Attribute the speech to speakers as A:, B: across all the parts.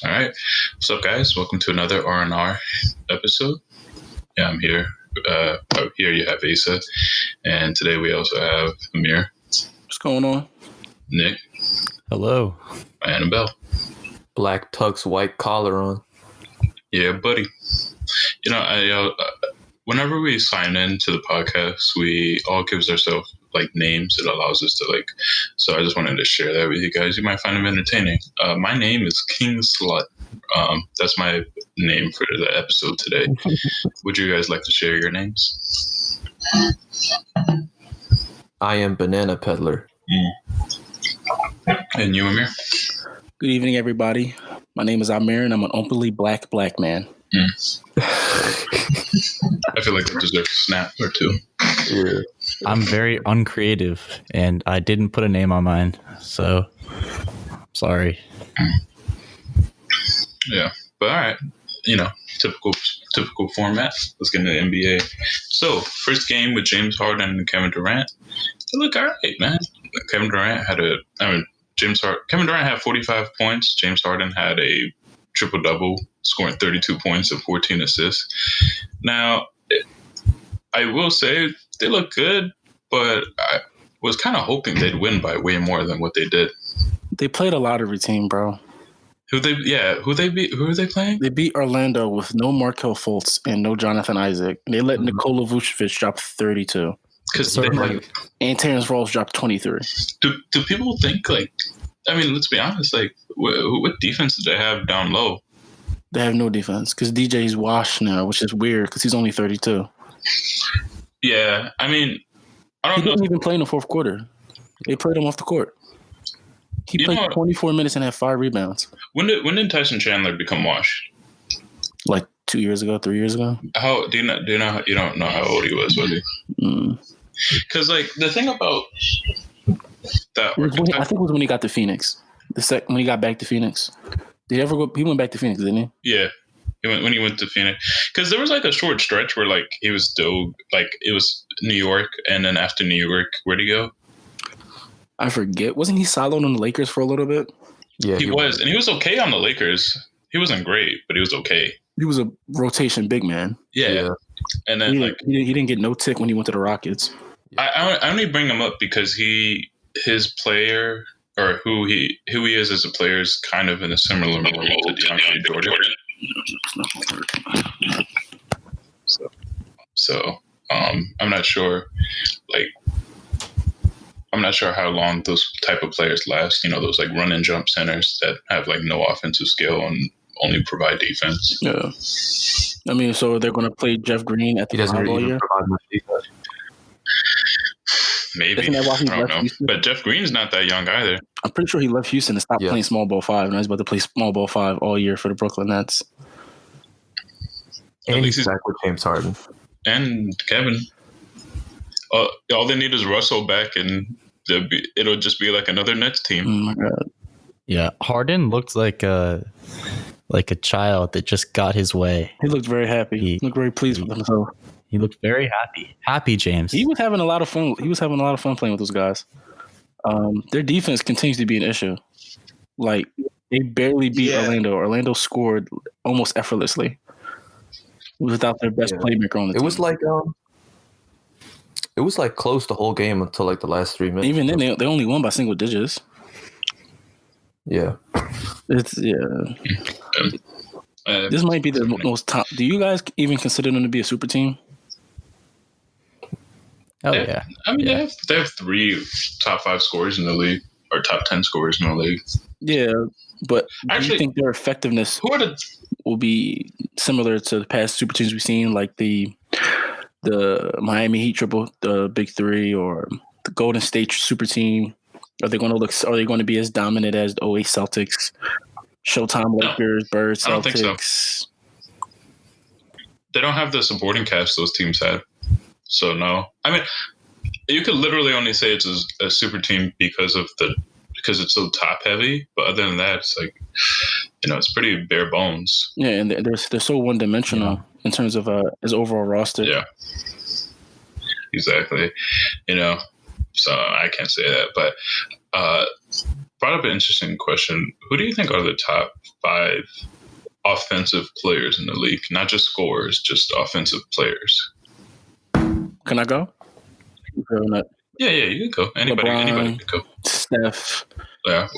A: All right. What's up, guys? Welcome to another R&R episode. Yeah, I'm here. Here you have Asa. And today we also have Amir,
B: What's going on?
A: Nick,
C: Hello.
A: and Annabelle.
D: Black tux, white collar on.
A: Yeah, buddy. You know, whenever we sign into the podcast, we all gives ourselves like names. It allows us to like. So I just wanted to share that with you guys. You might find them entertaining. My name is King Slut. That's my name for the episode today. Would you guys like to share your names?
D: I am Banana Peddler.
A: And you, Amir?
B: Good evening, everybody. My name is Amir, and I'm an openly black man.
A: I feel like that deserves a snap or two.
D: Yeah.
C: I'm very uncreative, and I didn't put a name on mine, so sorry.
A: Yeah, but all right. You know, typical format. Let's get into the NBA. So, first game with James Harden and Kevin Durant. They look all right, man. Kevin Durant had 45 points. James Harden had a triple-double, scoring 32 points and 14 assists. Now, I will say they look good, but I was kind of hoping they'd win by way more than what they did.
B: They played a lottery team, bro.
A: Who they beat? Who are they playing?
B: They beat Orlando with no Markelle Fultz and no Jonathan Isaac. They let Nikola Vucevic drop 32. And Terrence Ross dropped 23.
A: Do people think, like, I mean, let's be honest, like, what defense do they have down low?
B: They have no defense because DJ's washed now, which is weird because he's only 32.
A: Yeah, I mean, I don't know.
B: He didn't even play in the fourth quarter. They played him off the court. He played 24 minutes and had 5 rebounds.
A: When did Tyson Chandler become washed?
B: Like 3 years ago.
A: How do you know? You don't know how old he was he? Because like the thing about that,
B: I think it was when he got to Phoenix. When he got back to Phoenix. Did he ever go? He went back to Phoenix, didn't he?
A: Yeah, when he went to Phoenix. Because there was like a short stretch where like he was still like it was New York, and then after New York, where'd he go?
B: I forget. Wasn't he siloed on the Lakers for a little bit?
A: Yeah, he was, and he was okay on the Lakers. He wasn't great, but he was okay.
B: He was a rotation big man.
A: Yeah. And then
B: he didn't get no tick when he went to the Rockets.
A: I only bring him up because his player or who he is as a player is kind of in a similar role to DeAndre Jordan. So I'm not sure, I'm not sure how long those type of players last. You know, those like run and jump centers that have like no offensive skill and only provide defense.
B: Yeah. I mean, so they're going to play Jeff Green at the final all year?
A: Maybe. I don't know. Houston? But Jeff Green's not that young either.
B: I'm pretty sure he left Houston and stopped playing small ball 5. And he's about to play small ball 5 all year for the Brooklyn Nets.
D: And he's back with James Harden.
A: And Kevin. All they need is Russell back, and it'll just be like another Nets team.
B: Oh my God!
C: Yeah, Harden looked like a child that just got his way.
B: He looked very happy. He looked very pleased with himself.
C: He looked very happy, James.
B: He was having a lot of fun. He was having a lot of fun playing with those guys. Their defense continues to be an issue. Like they barely beat Orlando. Orlando scored almost effortlessly without their best playmaker on the team.
D: It was like close the whole game until like the last 3 minutes.
B: Even then, they only won by single digits.
D: Yeah.
B: This might be the most top. Do you guys even consider them to be a super team?
C: Oh yeah.
A: I mean, they have 3 top 5 scorers in the league or top 10 scorers in the league.
B: Yeah, but do you think their effectiveness will be similar to the past super teams we've seen, like the Miami Heat the Big 3 or the Golden State super team? Are they going to be as dominant as the 08 Celtics, Showtime Lakers, Birds, Celtics? I don't think so.
A: They don't have the supporting cast those teams have. So no. I mean, you could literally only say it's a super team because it's so top heavy, but other than that, it's like, you know, it's pretty bare bones.
B: Yeah, and they're so one dimensional in terms of his overall roster.
A: Yeah, exactly. You know, so I can't say that, but brought up an interesting question. Who do you think are the top 5 offensive players in the league? Not just scorers, just offensive players.
B: Can I go?
A: Yeah, you can go. Anybody can go.
B: Steph.
A: Yeah.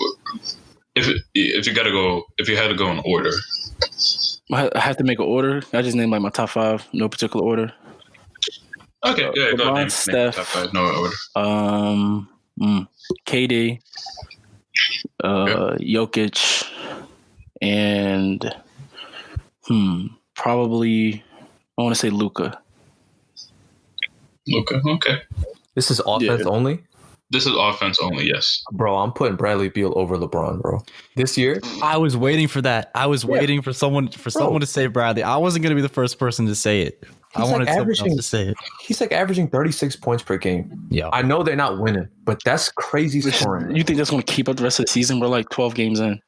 A: If you gotta go, if you had to go in order.
B: I have to make an order. I just named like my top 5, no particular order.
A: Okay, yeah, go ahead.
B: Steph,
A: top 5, no order.
B: KD, Jokic, and probably I want to say Luka.
A: Okay.
D: This is offense only?
A: This is offense only, yes.
D: Bro, I'm putting Bradley Beal over LeBron, bro. This year?
C: I was waiting for that. I was waiting for someone to say Bradley. I wasn't going to be the first person to say it. I wanted someone else to say it.
D: He's like averaging 36 points per game.
C: Yeah.
D: I know they're not winning, but that's crazy scoring.
B: You think that's going to keep up the rest of the season? We're like 12 games in.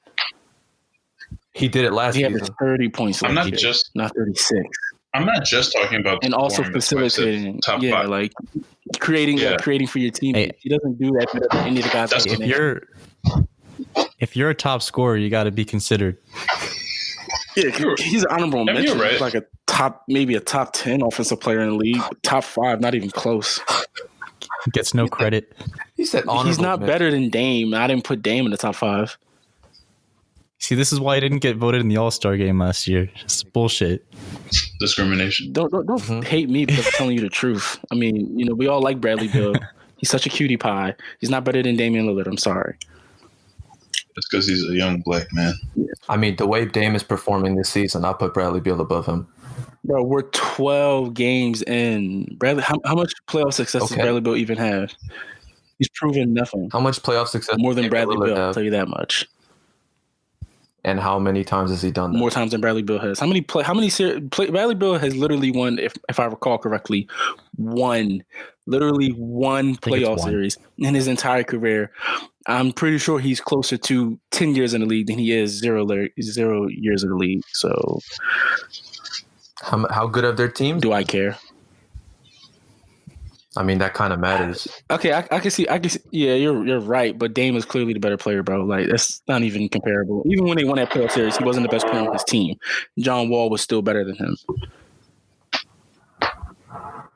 D: He did it last season.
B: He averaged 30 points last year, not 36.
A: I'm not just talking about
B: and also facilitating,
A: top 5.
B: Like creating for your team. Hey, he doesn't do that better than any of the guys.
C: If you're a top scorer, you got to be considered.
B: Yeah, he's an honorable mention.
A: Right.
B: He's like maybe a top 10 offensive player in the league. Top 5, not even close.
C: Gets no credit.
D: He said honorable.
B: He's not better than Dame. I didn't put Dame in the top 5.
C: See, this is why he didn't get voted in the All-Star game last year. It's bullshit.
A: Discrimination.
B: Don't hate me because I'm telling you the truth. I mean, we all like Bradley Beal. He's such a cutie pie. He's not better than Damian Lillard. I'm sorry.
A: It's because he's a young black man.
D: I mean, the way Dame is performing this season, I'll put Bradley Beal above him.
B: Bro, we're 12 games in. Bradley, how much playoff success does Bradley Beal even have? He's proven nothing.
D: How much playoff success?
B: More than Bradley Beal, I'll tell you that much.
D: And how many times has he done that?
B: More times than Bradley Beal has. Bradley Beal has literally won, if I recall correctly, one playoff series in his entire career. I'm pretty sure he's closer to 10 years in the league than he is 0 years in the league. So,
D: how good are their teams?
B: Do I care?
D: I mean, that kind of matters.
B: Okay, I can see. Yeah, you're right. But Dame is clearly the better player, bro. Like, that's not even comparable. Even when they won that playoff series, he wasn't the best player on his team. John Wall was still better than him.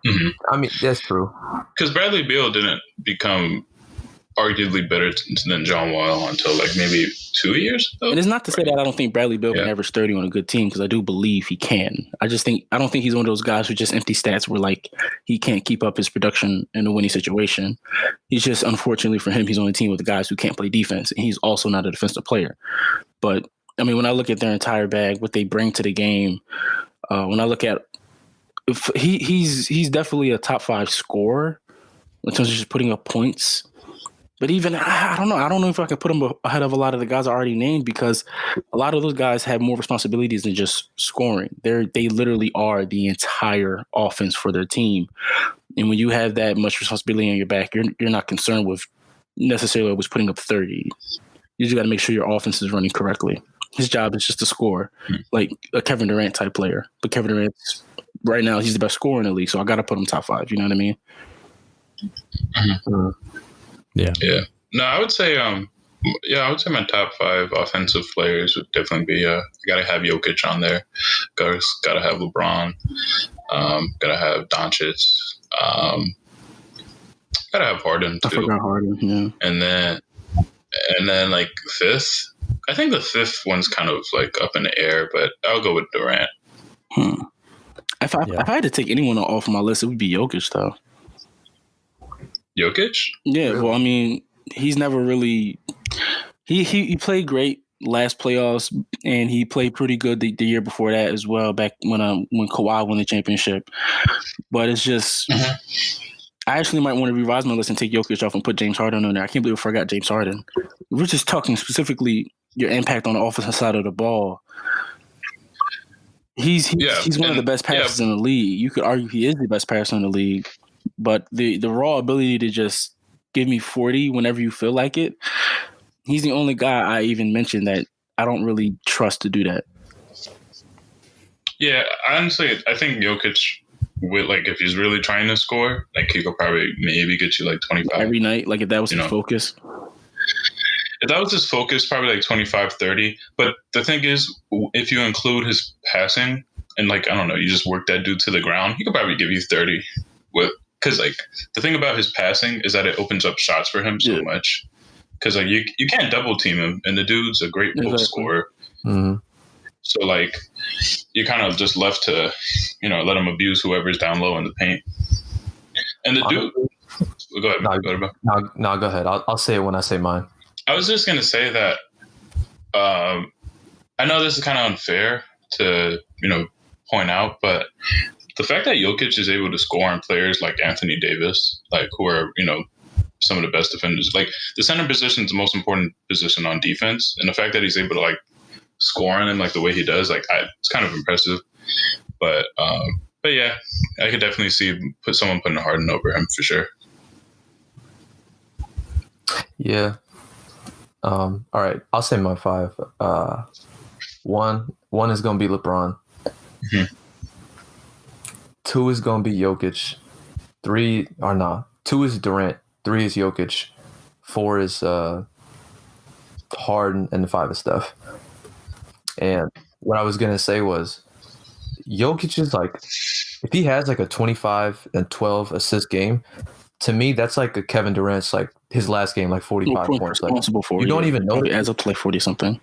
A: Mm-hmm.
D: I mean, that's true.
A: Because Bradley Beal didn't become arguably better than John Wall until like maybe 2 years ago.
B: And it's not to say that I don't think Bradley Beal can average 30 on a good team, because I do believe he can. I don't think he's one of those guys who just empty stats where like he can't keep up his production in a winning situation. He's just, unfortunately for him, he's on a team with the guys who can't play defense, and he's also not a defensive player. But I mean, when I look at their entire bag, what they bring to the game, when I look at he's definitely a top 5 scorer in terms of just putting up points. But even, I don't know. I don't know if I can put him ahead of a lot of the guys I already named, because a lot of those guys have more responsibilities than just scoring. They literally are the entire offense for their team. And when you have that much responsibility on your back, you're not concerned with necessarily always putting up 30. You just got to make sure your offense is running correctly. His job is just to score, like a Kevin Durant type player. But Kevin Durant, right now, he's the best scorer in the league, so I got to put him top 5. You know what I mean?
A: Mm-hmm. Yeah. No, I would say, my top 5 offensive players would definitely be, got to have Jokic on there. Got to have LeBron. Got to have Doncic. Got to have Harden too.
B: I forgot Harden, yeah.
A: And then like 5th, I think the 5th one's kind of like up in the air, but I'll go with Durant.
B: If I had to take anyone off my list, it would be Jokic, though.
A: Jokic?
B: Yeah, really? Well, I mean, he's never really he played great last playoffs, and he played pretty good the year before that as well, back when Kawhi won the championship. But it's just I actually might want to revise my list and take Jokic off and put James Harden on there. I can't believe I forgot James Harden. We're just talking specifically your impact on the offensive side of the ball. He's one of the best passers in the league. You could argue he is the best passer in the league. But the raw ability to just give me 40 whenever you feel like it, he's the only guy I even mentioned that I don't really trust to do that.
A: Yeah, honestly, I think Jokic, if he's really trying to score, like he could probably maybe get you like 25
B: every night. Like if that was his focus.
A: that was his focus, probably like 25, 30. But the thing is, if you include his passing and like, I don't know, you just work that dude to the ground, he could probably give you 30 because like the thing about his passing is that it opens up shots for him so much. Because like you can't double team him, and the dude's a great post scorer.
D: Mm-hmm.
A: So like you kind of just left to, let him abuse whoever's down low in the paint. And the dude, go ahead.
D: No, go ahead. I'll say it when I say mine.
A: I was just gonna say that I know this is kind of unfair to point out, but the fact that Jokic is able to score on players like Anthony Davis, like who are some of the best defenders, like the center position is the most important position on defense, and the fact that he's able to like score on him like the way he does, like it's kind of impressive. But yeah, I could definitely see someone putting Harden over him for sure.
D: Yeah. All right, I'll say my 5. One is gonna be LeBron.
A: Mm-hmm.
D: 2 is gonna be Jokic. 2 is Durant. 3 is Jokic. 4 is Harden, and 5 is Steph. And what I was gonna say was, Jokic is like, if he has like a 25 and 12 assist game, to me that's like a Kevin Durant's like his last game, like 45 points. Like, you don't even know
B: it adds up to like 40 something.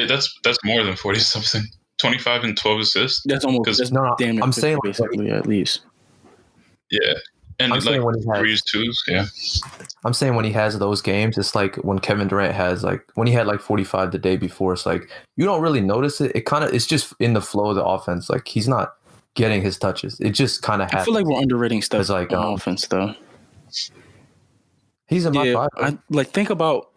A: That's more than 40 something. 25 and 12 assists.
B: That's almost damn near
D: I'm saying
B: basically at least.
A: Yeah. And
D: I'm
A: like threes, twos, yeah.
D: I'm saying when he has those games, it's like when Kevin Durant has like when he had like 45 the day before. It's like you don't really notice it. It's just in the flow of the offense. Like he's not getting his touches. It just kind of happens.
B: I feel like we're underrating stuff
D: like
B: on offense though.
D: He's in my 5.
B: I like think about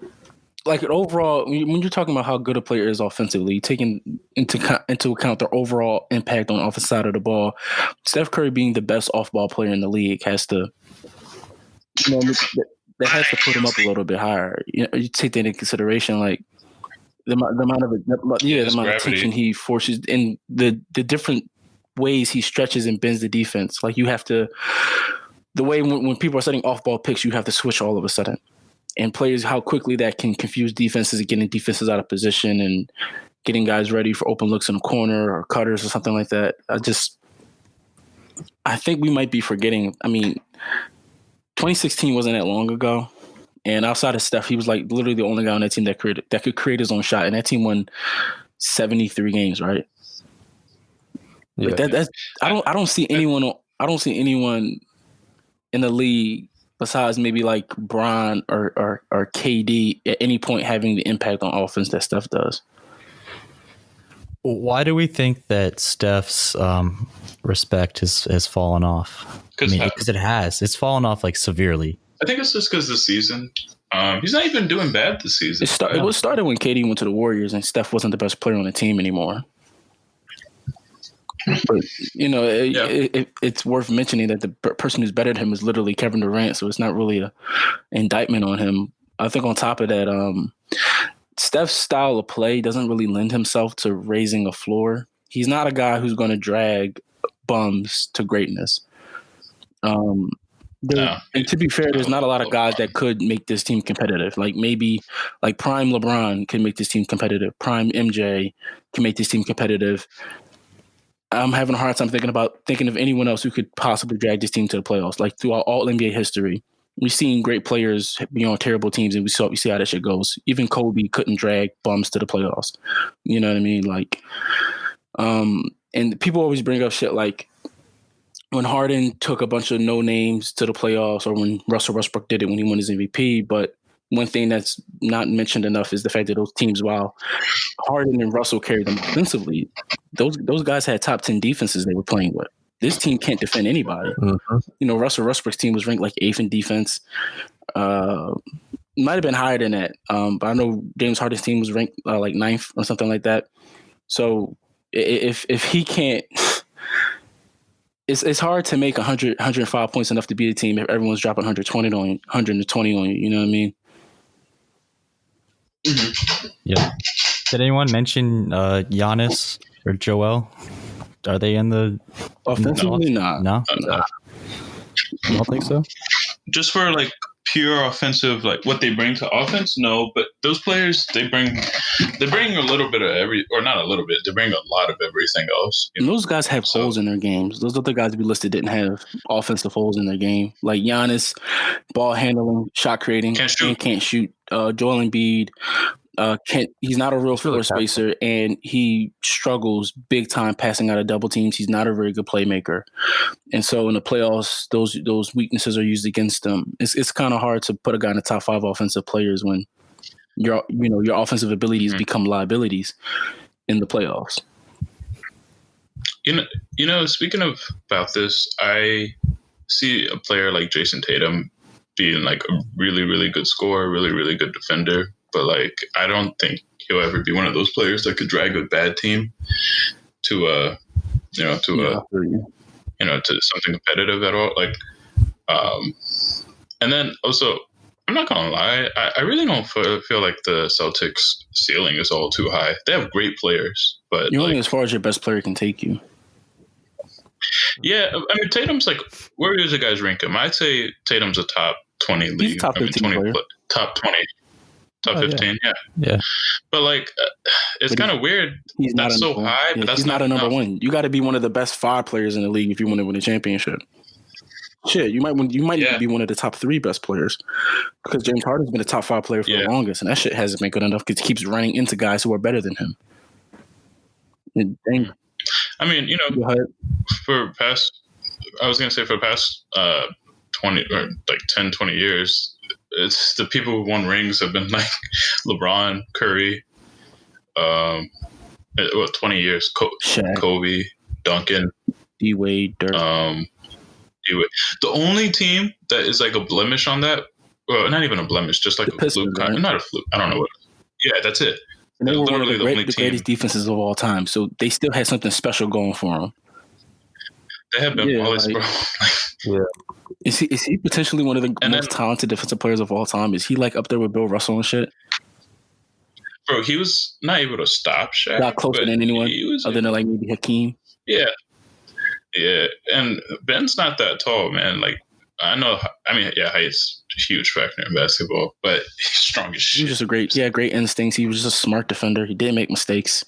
B: like overall when you're talking about how good a player is offensively, taking into account their overall impact on the offensive side of the ball. Steph Curry being the best off-ball player in the league has to, that has to put him up a little bit higher. You take that into consideration, like the amount of attention he forces and the different ways he stretches and bends the defense. Like you have to, the way when people are setting off-ball picks, you have to switch all of a sudden. And players, how quickly that can confuse defenses and getting defenses out of position and getting guys ready for open looks in the corner or cutters or something like that. I think we might be forgetting. I mean, 2016 wasn't that long ago. And outside of Steph, he was like literally the only guy on that team that could create his own shot. And that team won 73 games, right?
D: Yeah.
B: Like I don't see anyone in the league besides maybe like Bron or KD at any point having the impact on offense that Steph does.
C: Why do we think that Steph's respect has fallen off? Because it has. It's fallen off like severely.
A: I think it's just because this season. He's not even doing bad this season.
B: It was started when KD went to the Warriors and Steph wasn't the best player on the team anymore. But it's worth mentioning that the person who's better than him is literally Kevin Durant, so it's not really an indictment on him. I think on top of that, Steph's style of play doesn't really lend himself to raising a floor. He's not a guy who's going to drag bums to greatness. And to be fair, there's not a lot of guys that could make this team competitive. Like maybe like prime LeBron can make this team competitive. Prime MJ can make this team competitive. I'm having a hard time thinking of anyone else who could possibly drag this team to the playoffs. Like throughout all NBA history, we've seen great players be on terrible teams, and we see how that shit goes. Even Kobe couldn't drag bums to the playoffs. You know what I mean? Like, and people always bring up shit like when Harden took a bunch of no names to the playoffs, or when Russell Westbrook did it when he won his MVP. But one thing that's not mentioned enough is the fact that those teams, while Harden and Russell carried them offensively, those guys had top 10 defenses they were playing with. This team can't defend anybody. Mm-hmm. Russell Westbrook's team was ranked like 8th in defense. Might have been higher than that. But I know James Harden's team was ranked like 9th or something like that. So if he can't, it's hard to make 100, 105 points enough to beat a team if everyone's dropping 120 on you. You know what I mean?
A: Mm-hmm.
C: Yeah. Did anyone mention Giannis or Joel? Are they in the
B: offensively?
C: No. I don't think so.
A: Just for like pure offensive, like what they bring to offense. No, but those players they bring a little bit of not a little bit. They bring a lot of everything else.
B: And those guys have holes in their games. Those other guys we listed didn't have offensive holes in their game. Like Giannis, ball handling, shot creating, can't shoot. Joel Embiid. He's not a real floor spacer, and he struggles big time passing out of double teams. He's not a very good playmaker, and so in the playoffs, those weaknesses are used against him. It's kind of hard to put a guy in the top 5 offensive players when your offensive abilities become liabilities in the playoffs.
A: Speaking about this, I see a player like Jason Tatum being like a really, really good scorer, really, really good defender. But like, I don't think he'll ever be one of those players that could drag a bad team to something competitive at all. Like, and then also, I'm not gonna lie, I really don't feel like the Celtics ceiling is all too high. They have great players, but
B: you're only as far as your best player can take you.
A: Yeah, I mean Tatum's like, where do you guys rank him? I'd say Tatum's a top 20 league.
B: He's top 15 player.
A: Top 20. Top 15,
C: yeah.
A: But like, it's kind of weird.
B: He's
A: that's so high, but that's
B: he's not a number one. You got to be one of the best 5 players in the league if you want to win a championship. Shit, you might even be one of the top 3 best players because James Harden's been a top 5 player for the longest, and that shit hasn't been good enough because he keeps running into guys who are better than him.
A: I mean, for the past 20 or like 10, 20 years. It's the people who won rings have been like LeBron, Curry, 20 years, Kobe, Duncan,
B: D-Wade, Dirk.
A: D-Wade. The only team that is like a blemish on that, well, not even a blemish, just like a fluke. Right? Not a fluke. I don't know what. Yeah, that's it.
B: And they were one of the greatest defenses of all time, so they still had something special going for them.
A: They have been flawless, bro.
D: Yeah.
B: Is he potentially one of the most talented defensive players of all time? Is he like up there with Bill Russell and shit?
A: Bro, he was not able to stop Shaq.
B: Not closer than anyone other than like maybe Hakeem.
A: Yeah. Yeah. And Ben's not that tall, man. Like, height's a huge factor in basketball, but he's strong as shit.
B: He was just great instincts. He was just a smart defender. He didn't make mistakes.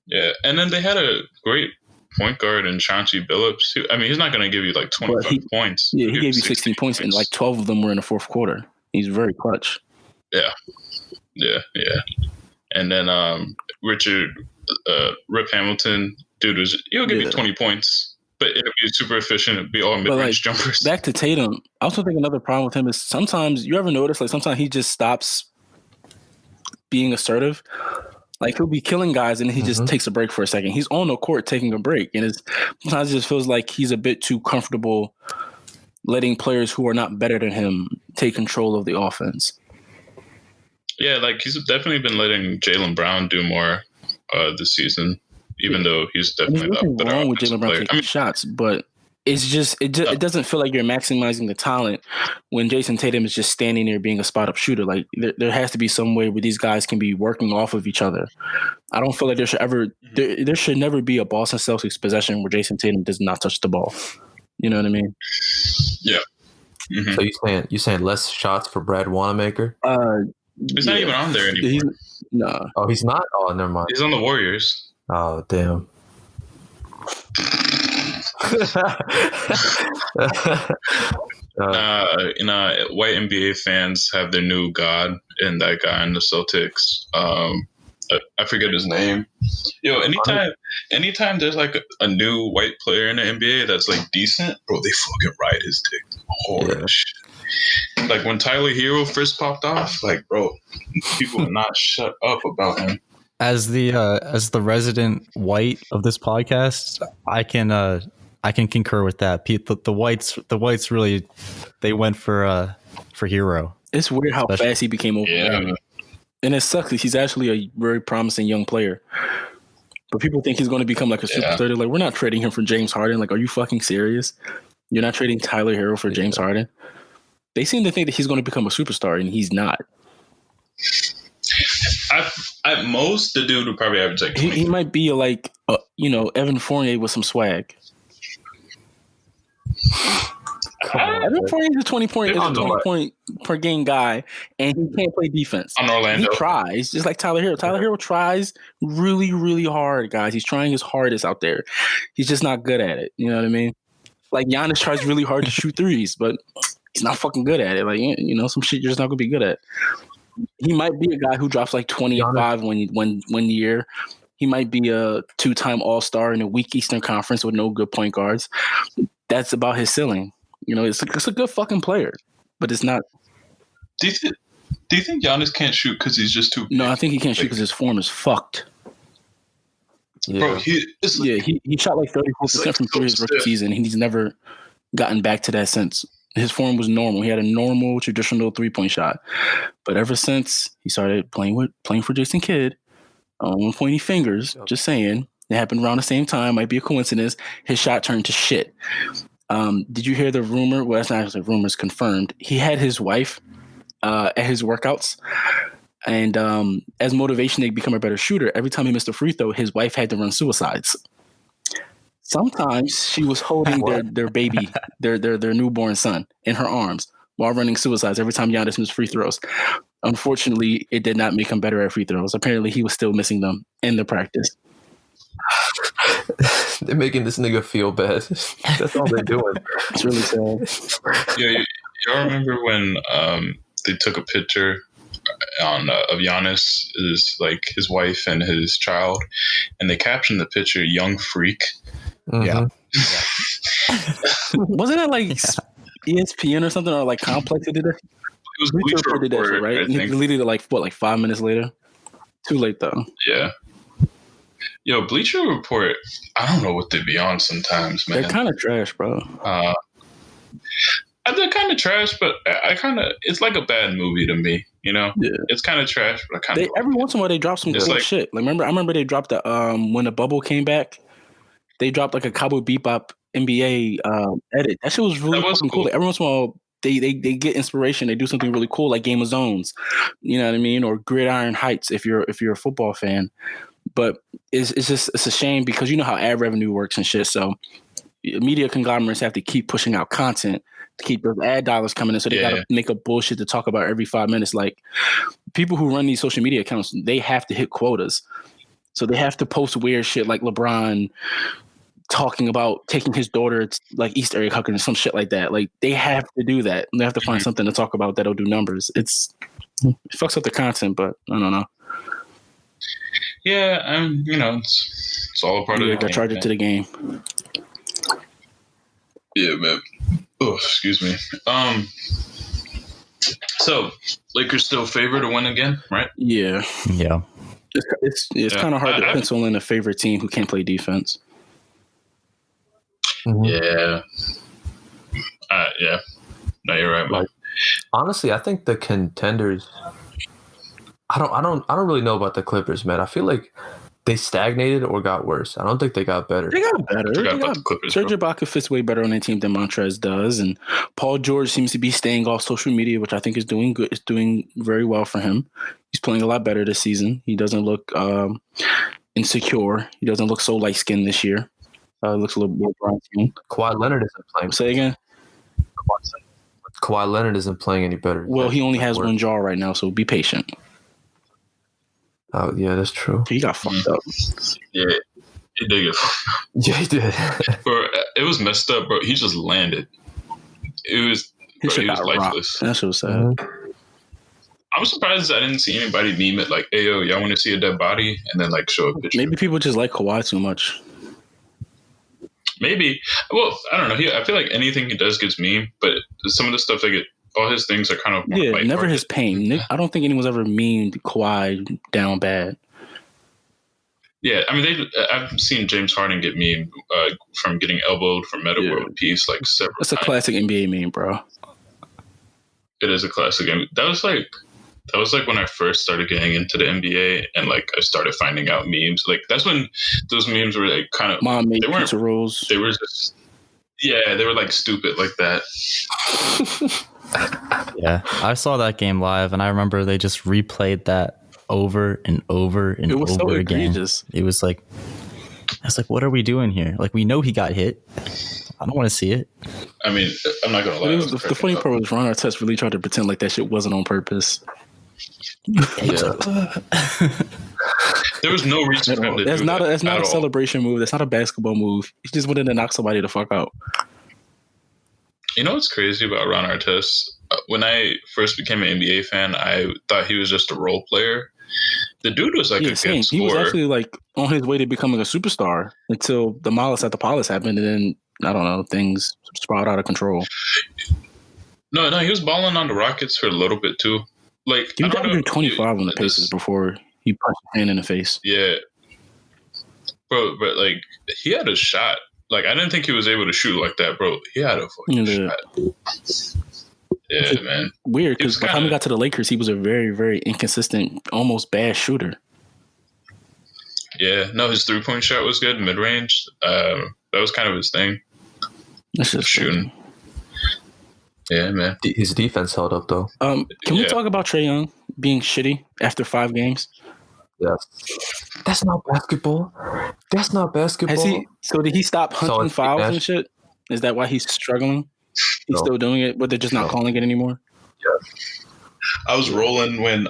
A: Yeah. And then they had a great point guard in Chauncey Billups. I mean, he's not going to give you like 25 points.
B: Yeah, he gave you 16 points, and like 12 of them were in the fourth quarter. He's very clutch.
A: Yeah. And then Rip Hamilton, dude, he'll give you 20 points, but it'll be super efficient. It'll be all mid-range jumpers.
B: Back to Tatum, I also think another problem with him is sometimes, you ever notice, like sometimes he just stops being assertive. Like he'll be killing guys and he just takes a break for a second. He's on the court taking a break, and sometimes it just feels like he's a bit too comfortable letting players who are not better than him take control of the offense. Yeah,
A: like he's definitely been letting Jaylen Brown do more this season, even though he's definitely
B: not better wrong with Jaylen Brown taking shots, but it's just it doesn't feel like you're maximizing the talent when Jason Tatum is just standing there being a spot up shooter. Like there has to be some way where these guys can be working off of each other. I don't feel like there should never be a Boston Celtics possession where Jason Tatum does not touch the ball. You know what I mean?
A: Yeah. Mm-hmm.
D: So you saying less shots for Brad Wanamaker?
A: He's not even on there anymore.
B: No.
D: Oh, he's not? Oh, never mind.
A: He's on the Warriors.
D: Oh, damn.
A: White NBA fans have their new god in that guy in the Celtics. I forget his name. Yo, anytime there's like a new white player in the NBA that's like decent, bro, they fucking ride his dick hard. Yeah. Like when Tyler Hero first popped off, like, bro, people would not shut up about him.
C: As the resident white of this podcast, I can concur with that. The whites really, they went for Hero.
B: It's weird how fast he became overrated. Yeah. And it sucks because he's actually a very promising young player. But people think he's going to become like a superstar. They're like, we're not trading him for James Harden. Like, are you fucking serious? You're not trading Tyler Hero for James Harden? They seem to think that he's going to become a superstar, and he's not.
A: At most, the dude would probably average like 20.
B: He might be like, Evan Fournier with some swag. Evan Fournier's a 20 point per game guy, and he can't play defense.
A: On Orlando,
B: he tries, just like Tyler Hero. Tyler Hero tries really, really hard, guys. He's trying his hardest out there. He's just not good at it. You know what I mean? Like Giannis tries really hard to shoot threes, but he's not fucking good at it. Like, you know, some shit you're just not gonna be good at. He might be a guy who drops like 25 one year. He might be a 2-time All-Star in a weak Eastern Conference with no good point guards. That's about his ceiling. You know, it's a good fucking player, but it's not.
A: Do you think Giannis can't shoot because he's just too big?
B: No, I think he can't shoot because his form is fucked.
A: Yeah. Bro, he
B: shot like 34% from 3 his rookie season. He's never gotten back to that since. His form was normal. He had a normal, traditional 3-point shot. But ever since he started playing for Jason Kidd, pointy fingers, just saying, it happened around the same time, might be a coincidence, his shot turned to shit. Did you hear the rumor? Well, that's not actually rumors, confirmed. He had his wife at his workouts, and as motivation to become a better shooter, every time he missed a free throw, his wife had to run suicides. Sometimes she was holding their baby, their newborn son in her arms while running suicides every time Giannis missed free throws. Unfortunately, it did not make him better at free throws. Apparently, he was still missing them in the practice.
D: They're making this nigga feel bad. That's all they're doing.
B: It's really sad.
A: Yeah, y'all remember when they took a picture of Giannis, like his wife and his child, and they captioned the picture "Young Freak."
C: Mm-hmm.
B: Yeah. Wasn't it like ESPN or something, or like Complex that did it?
A: It was Bleacher Report,
B: right? And he deleted it like 5 minutes later. Too late though.
A: Yeah. Yo, Bleacher Report, I don't know what they be on sometimes, man.
B: They're kind of trash, bro.
A: They're kind of trash, but it's like a bad movie to me, you know?
B: Yeah.
A: It's kind of trash, but I kind of
B: every once in a while they drop some cool shit. Like, I remember they dropped the when the bubble came back, they dropped like a Cowboy Bebop NBA edit. That shit was really fucking cool. Like, every once in a while they get inspiration. They do something really cool, like Game of Zones, you know what I mean, or Gridiron Heights if you're a football fan. But it's a shame because you know how ad revenue works and shit. So media conglomerates have to keep pushing out content to keep those ad dollars coming in. So they got to make up bullshit to talk about every 5 minutes. Like people who run these social media accounts, they have to hit quotas. So they have to post weird shit like LeBron talking about taking his daughter to like Easter egg hunting or some shit like that. Like they have to do that. They have to find something to talk about that'll do numbers. It fucks up the content, but I don't know.
A: Yeah, you know, it's all a part of the game.
B: Charge it to the game.
A: Yeah, man. Oh, excuse me. So Lakers still favored to win again, right?
B: Yeah.
C: Yeah.
B: It's kind of hard to pencil in a favorite team who can't play defense.
A: Mm-hmm. Yeah. Yeah. No, you're right, Mike.
D: Honestly, I think the contenders. I don't really know about the Clippers, man. I feel like they stagnated or got worse. I don't think they got better.
B: They got better.
A: The Clippers,
B: Serge Ibaka fits way better on their team than Montrez does, and Paul George seems to be staying off social media, which I think is doing good. It's doing very well for him. He's playing a lot better this season. He doesn't look insecure. He doesn't look so light skinned this year. He looks a little more bronzy.
D: Kawhi Leonard isn't playing.
B: Say again.
D: Kawhi Leonard isn't playing any better.
B: Well, he only has one jaw right now, so be patient.
D: Oh, yeah, that's true.
B: He got fucked up.
A: Yeah, he did get fucked up.
D: Yeah, he did.
A: Bro, it was messed up, bro. He just landed. He was lifeless.
B: That's so sad.
D: Mm-hmm.
A: I'm surprised I didn't see anybody meme it like, hey, yo, y'all want to see a dead body? And then, like, show a picture.
B: Maybe people just like Kawhi too much.
A: Maybe. Well, I don't know. I feel like anything he does gets meme, but some of the stuff all his things are kind of
B: never his pain. I don't think anyone's ever memed Kawhi down bad.
A: Yeah, I mean, I've seen James Harden get meme from getting elbowed from Meta World Peace like several times.
B: That's a classic NBA meme, bro.
A: It is a classic. That was like when I first started getting into the NBA and like I started finding out memes. Like that's when those memes were like kind of
B: mom made pizza rolls.
A: They were just they were like stupid like that.
C: Yeah, I saw that game live, and I remember they just replayed that over and over and over
B: so
C: again.
B: Egregious.
C: It was like, I was like, what are we doing here? Like, we know he got hit. I don't want to see it.
A: I mean, I'm not gonna lie.
B: It was the funny part was Ron Artest really tried to pretend like that shit wasn't on purpose.
D: Yeah.
A: There was no reason for him to do that.
B: That's not a celebration move. That's not a basketball move. He just wanted to knock somebody the fuck out.
A: You know what's crazy about Ron Artest? When I first became an NBA fan, I thought he was just a role player. The dude was like a good scorer.
B: He was actually like on his way to becoming a superstar until the malice at the palace happened, and then I don't know, things spiraled out of control.
A: No, he was balling on the Rockets for a little bit too. Like
B: he was under 25 on the Pacers before he punched his hand in the face.
A: Yeah, bro, but like he had a shot. Like I didn't think he was able to shoot like that, bro. He had a fucking shot. Yeah, man.
B: Weird because by the time he got to the Lakers, he was a very, very inconsistent, almost bad shooter.
A: Yeah, no, his 3-point shot was good, mid range. That was kind of his thing.
B: That's just
A: shooting. Yeah, man.
D: His defense held up though.
B: Can we talk about Trae Young being shitty after 5 games?
D: Yes. That's not basketball.
B: So did he stop hunting fouls and shit? Is that why he's struggling? He's still doing it, but they're just not calling it anymore?
D: Yeah.
A: I was rolling when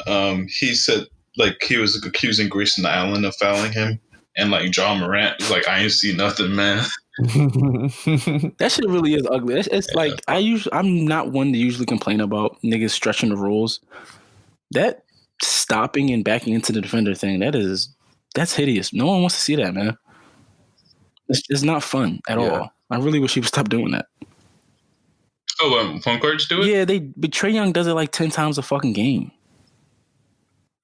A: he said like he was accusing Grayson Allen of fouling him, and like John Morant was like, I ain't see nothing, man.
B: That shit really is ugly. It's like I'm not one to usually complain about niggas stretching the rules. That stopping and backing into the defender thing, that's hideous. No one wants to see that, man. It's not fun at all. I really wish he would stop doing that.
A: Oh, point guards do it?
B: Yeah, but Trae Young does it like 10 times a fucking game.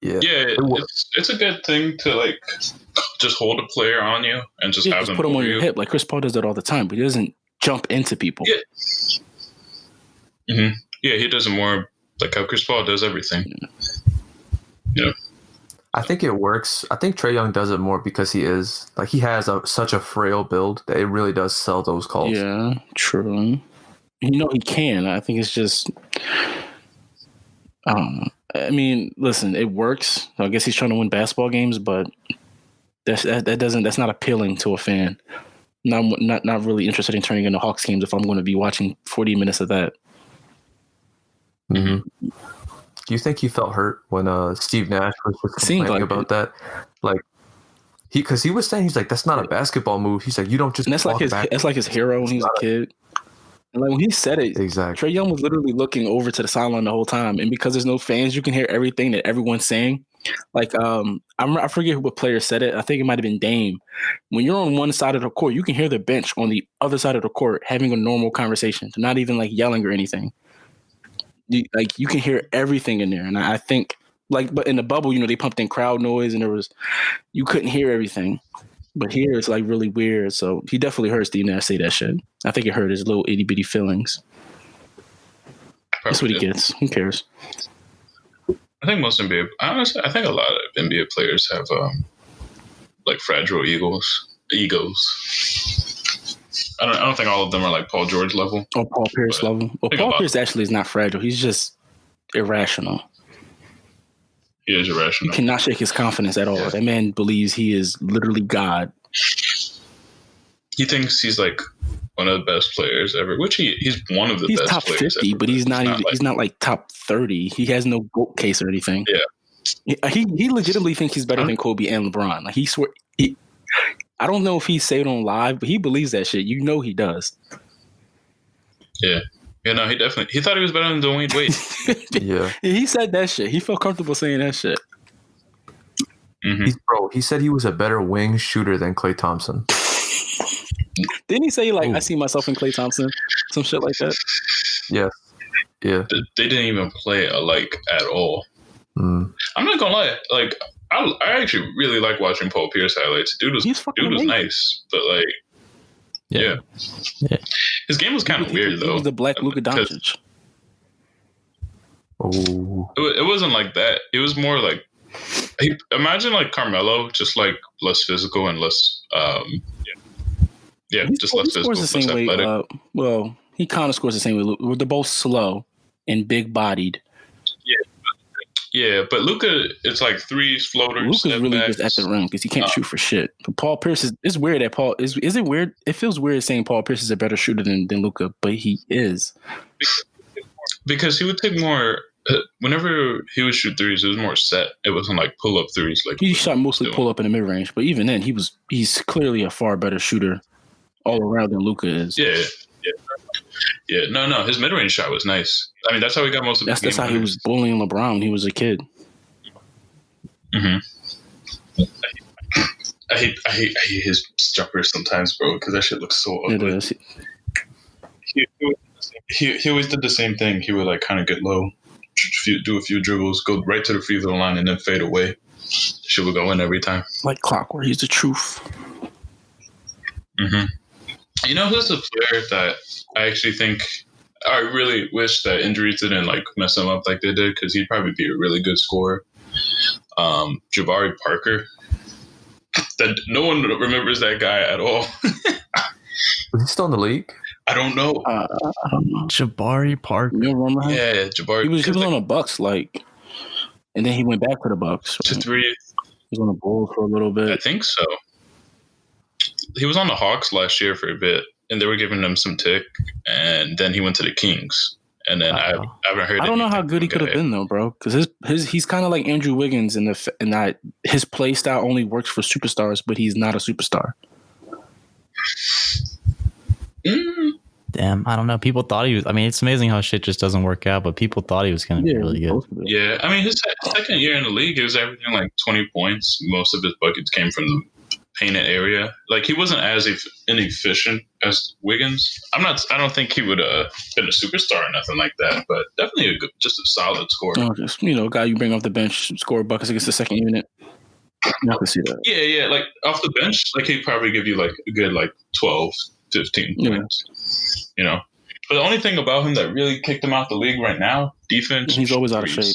A: Yeah, it's a good thing to like just hold a player on you and just have them
B: put him on your hip. Like Chris Paul does that all the time, but he doesn't jump into people.
A: Yeah. Mm-hmm. Yeah, he does it more like how Chris Paul does everything. Yeah.
D: I think it works. I think Trae Young does it more because he has such a frail build that it really does sell those calls.
B: Yeah, true. He can. I think it's just, I mean, listen, it works. I guess he's trying to win basketball games, but that's not appealing to a fan. Not really interested in turning into Hawks games if I'm going to be watching 40 minutes of that.
D: Mm-hmm. Do you think he felt hurt when Steve Nash was complaining about that? Like, because he was saying, he's like, that's not a basketball move. He's like, you don't just.
B: And that's like his hero when he was a kid. And like when he said it,
D: exactly.
B: Trae Young was literally looking over to the sideline the whole time, and because there's no fans, you can hear everything that everyone's saying. Like I forget what player said it. I think it might have been Dame. When you're on one side of the court, you can hear the bench on the other side of the court having a normal conversation. They're not even like yelling or anything. You can hear everything in there, and I think but in the bubble, they pumped in crowd noise, and you couldn't hear everything. But here it's like really weird. So he definitely heard Steve Nash say that shit. I think it hurt his little itty bitty feelings. That's what he gets. Who cares?
A: I think most NBA, honestly, I think a lot of NBA players have like fragile egos. I don't think all of them are like Paul George level
B: or Paul Pierce level. Well, Paul Pierce actually is not fragile. He's just irrational.
A: He is irrational.
B: You cannot shake his confidence at all. Yeah. That man believes he is literally God.
A: He thinks he's like one of the best players ever, which he's one of the best
B: top
A: players
B: 50,
A: ever,
B: but he's not like top 30. He has no GOAT case or anything.
A: Yeah.
B: He legitimately thinks he's better than Kobe and LeBron. Like I don't know if he said it on live, but he believes that shit. He does.
A: Yeah. Yeah, no, he thought he was better than Dwayne Wade.
D: Yeah.
B: He said that shit. He felt comfortable saying that shit.
D: Mm-hmm. He said he was a better wing shooter than Klay Thompson.
B: Didn't he say I see myself in Klay Thompson? Some shit like that?
D: Yeah. Yeah.
A: They didn't even play alike at all.
D: Mm.
A: I'm not gonna lie. Like, I actually really like watching Paul Pierce highlights. Dude was nice, but like, yeah. His game was kind of weird though.
B: He was the black Luka Doncic.
D: Oh.
A: It wasn't like that. It was more like, imagine like Carmelo, just like less physical and less, just less physical, less athletic.
B: Well, he kind of scores the same way. They're both slow and big-bodied.
A: Yeah, but Luka, it's like threes, floaters.
B: Luka's really just at the rim because he can't shoot for shit. But Paul Pierce it's weird that Paul is it weird? It feels weird saying Paul Pierce is a better shooter than Luka, but he is.
A: Because he would take more. Whenever he would shoot threes, it was more set. It wasn't like pull up threes. Like
B: he shot mostly pull up in the mid range, but even then, he's clearly a far better shooter all around than Luka is.
A: Yeah. No. His mid range shot was nice. I mean, that's how he got most of.
B: That's how he was bullying LeBron when he was a kid.
A: Mm-hmm. I hate his jumpers sometimes, bro, because that shit looks so ugly.
B: It is.
A: He always did the same thing. He would like kind of get low, do a few dribbles, go right to the free throw line, and then fade away. Shit would go in every time.
B: Like clockwork. He's the truth.
A: Mm-hmm. You know who's a player that I actually think I really wish that injuries didn't like mess him up like they did, because he'd probably be a really good scorer. Jabari Parker. That no one remembers that guy at all.
D: Is he still in the league?
A: I don't know.
C: Jabari Parker.
B: You remember him?
A: Yeah, Jabari.
B: He was on the Bucks, like, and then he went back to the Bucks.
A: To three.
B: He was on the Bulls for a little bit.
A: I think so. He was on the Hawks last year for a bit, and they were giving him some tick, and then he went to the Kings. And then I haven't heard.
B: I don't know how good he could have been though, bro. Because he's kind of like Andrew Wiggins in that his play style only works for superstars, but he's not a superstar.
C: Damn, I don't know. People thought he was. I mean, it's amazing how shit just doesn't work out, but people thought he was going to be really good.
A: Yeah, I mean, his second year in the league, he was averaging like 20 points. Most of his buckets came from the painted area. Like, he wasn't as inefficient as Wiggins. I don't think he would have been a superstar or nothing like that, but definitely just a solid scorer.
B: Just, a guy you bring off the bench, score buckets against the second unit. I can see that.
A: Yeah, like off the bench, like he'd probably give you like a good like 12, 15 points. But the only thing about him that really kicked him out the league right now, defense.
B: He's always out of shape.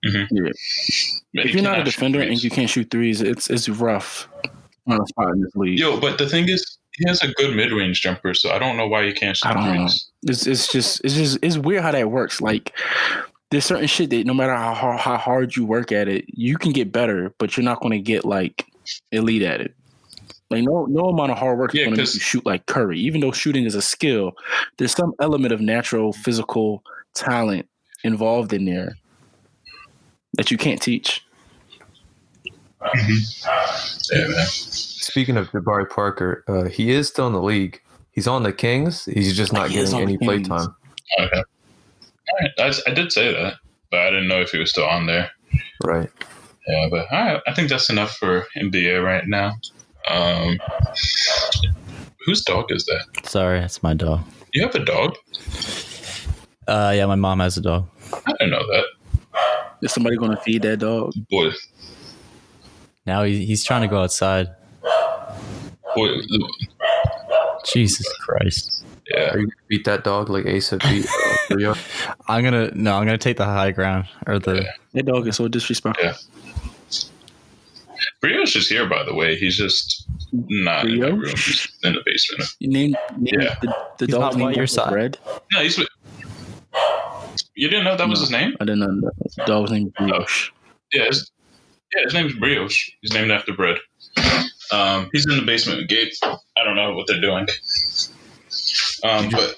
A: Mm-hmm.
B: Yeah. If you're not a defender and you can't shoot threes, it's rough on a spot in this league.
A: Yo, but the thing is, he has a good mid-range jumper, so I don't know why you can't shoot threes.
B: It's weird how that works. Like, there's certain shit that no matter how hard you work at it, you can get better, but you're not going to get like elite at it. Like no amount of hard work is going to make you shoot like Curry. Even though shooting is a skill, there's some element of natural physical talent involved in there that you can't teach.
A: Mm-hmm. Yeah, man.
D: Speaking of Jabari Parker, he is still in the league. He's on the Kings. He's just not getting any play time.
A: Okay. All right. I did say that, but I didn't know if he was still on there.
D: Right.
A: Yeah, but all right. I think that's enough for NBA right now. Whose dog is that?
C: Sorry, it's my dog.
A: You have a dog?
C: Yeah, my mom has a dog.
A: I didn't know that.
B: Is somebody going to feed that dog?
A: Boy.
C: Now he's trying to go outside.
A: Boy.
C: Jesus Christ.
A: Yeah.
D: Are you gonna beat that dog like Asa beat Rio?
C: I'm gonna take the high ground or the.
B: Yeah. That dog is so disrespectful.
A: Yeah. Brioche is here, by the way. He's just not in the room. He's in the basement.
B: You named the dog's name
C: your side.
B: Bread?
A: No, he's. You didn't know that was his name?
B: I didn't know that. The dog's name is Brioche.
A: Yeah, his name is Brioche. He's named after bread. He's in the basement with Gabe. I don't know what they're doing. But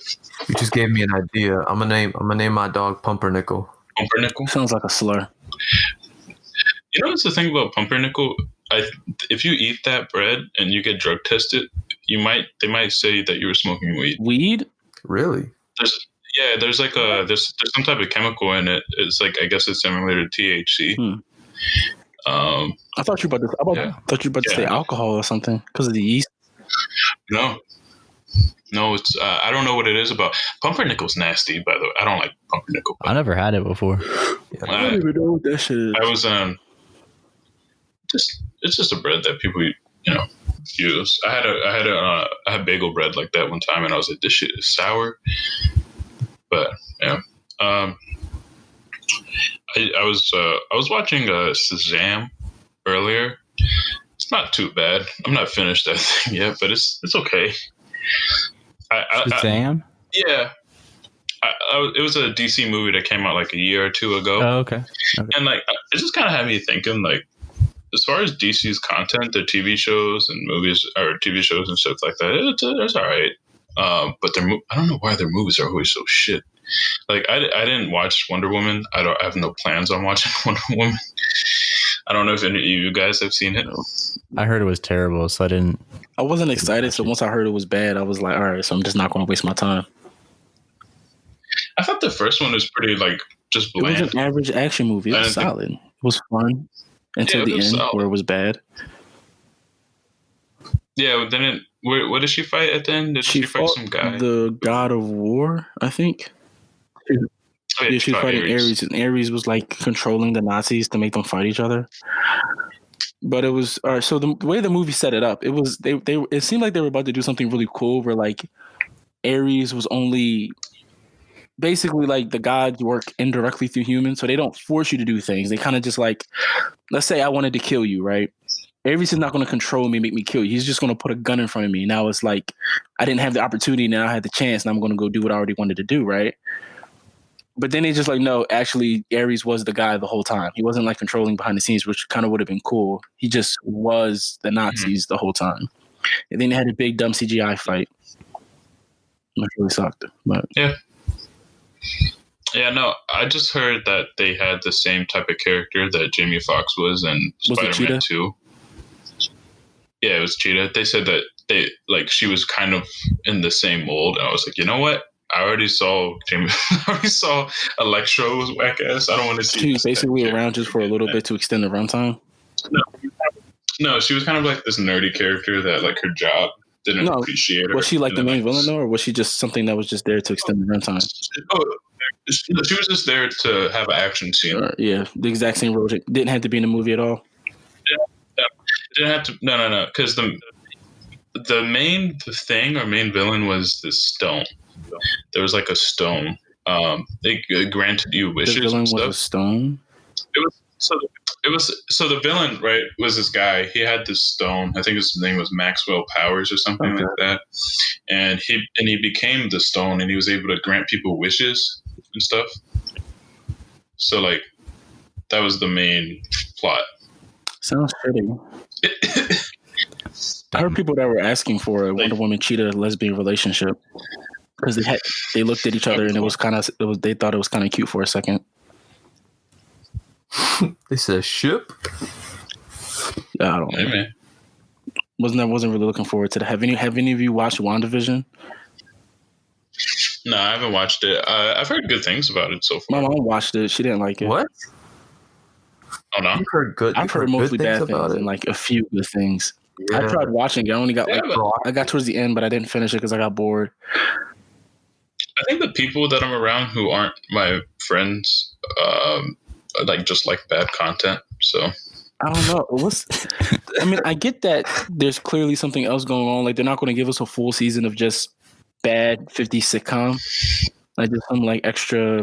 D: you just gave me an idea. I'm gonna name my dog Pumpernickel.
A: Pumpernickel
B: sounds like a slur.
A: You know what's the thing about pumpernickel? If you eat that bread and you get drug tested, they might say that you were smoking weed.
B: Weed?
D: Really?
A: There's some type of chemical in it. It's like, I guess it's similar to THC.
B: I thought you were about to say alcohol or something because of the yeast.
A: No, it's I don't know what it is about. Pumpernickel's nasty, by the way. I don't like pumpernickel.
C: I never had it before.
B: I don't even know what that shit is.
A: I was it's just a bread that people use. I had bagel bread like that one time, and I was like, this shit is sour. But yeah, I was watching Shazam earlier. It's not too bad. I'm not finished that thing yet, but it's okay.
C: Shazam?
A: Yeah. It was a DC movie that came out like a year or two ago.
C: Oh, okay.
A: And like it just kind of had me thinking, like, as far as DC's content, their TV shows and movies or TV shows and stuff like that, it's all right. But I don't know why their movies are always so shit. Like I didn't watch Wonder Woman. I have no plans on watching Wonder Woman. I don't know if any of you guys have seen it.
C: I heard it was terrible, so
B: I wasn't excited. So once I heard it was bad, I was like, all right, so I'm just not going to waste my time.
A: I thought the first one was pretty like just bland.
B: It was an average action movie. It was solid. It was fun until the end where it was bad. Yeah,
A: but then what did she fight at the end? Did she fight some guy?
B: The god of war, I think. Yeah, she was fighting Ares, and Ares was like controlling the Nazis to make them fight each other. But it was all right. So the way the movie set it up, it was it seemed like they were about to do something really cool, where like Ares was only basically like the gods work indirectly through humans, so they don't force you to do things. They kind of just like, let's say I wanted to kill you, right? Ares is not going to control me, make me kill you. He's just going to put a gun in front of me. Now it's like I didn't have the opportunity, now I had the chance, and I'm going to go do what I already wanted to do, right? But then they just like, no, actually, Ares was the guy the whole time. He wasn't like controlling behind the scenes, which kind of would have been cool. He just was the Nazis the whole time. And then they had a big dumb CGI fight. Which really sucked. But
A: yeah. Yeah, no, I just heard that they had the same type of character that Jamie Foxx was in Spider-Man 2. Yeah, it was Cheetah. They said that she was kind of in the same mold. And I was like, you know what? I already saw Electro was whack ass. I don't want to see.
B: She was basically around just for a little bit to extend the runtime.
A: No, she was kind of like this nerdy character that like her job didn't appreciate her.
B: Was she like the main villain though, or was she just something that was just there to extend the runtime?
A: She was just there to have an action scene.
B: Yeah, the exact same role. Didn't have to be in the movie at all.
A: Yeah. Didn't have to. No. Because the main thing or main villain was the stone. There was like a stone. It granted you wishes.
B: The villain was a stone.
A: It was so the villain, right, was this guy. He had this stone. I think his name was Maxwell Powers or something like that. And he became the stone, and he was able to grant people wishes and stuff. So like that was the main plot.
B: Sounds shitty. I heard people that were asking for a Wonder Woman Cheetah lesbian relationship because they looked at each other and they thought it was kind of cute for a second.
D: They said ship.
B: I don't know.
A: Hey,
B: Wasn't really looking forward to that. Have any of you watched WandaVision?
A: No, I haven't watched it. I've heard good things about it so far.
B: My mom watched it. She didn't like it.
D: What?
A: Oh no,
B: I've heard mostly bad things and like a few good things. Yeah. I tried watching it. I only got I got towards the end, but I didn't finish it because I got bored.
A: I think the people that I'm around who aren't my friends, just like bad content. So
B: I don't know. I get that there's clearly something else going on. Like they're not going to give us a full season of just bad 50s sitcom. Like there's some like extra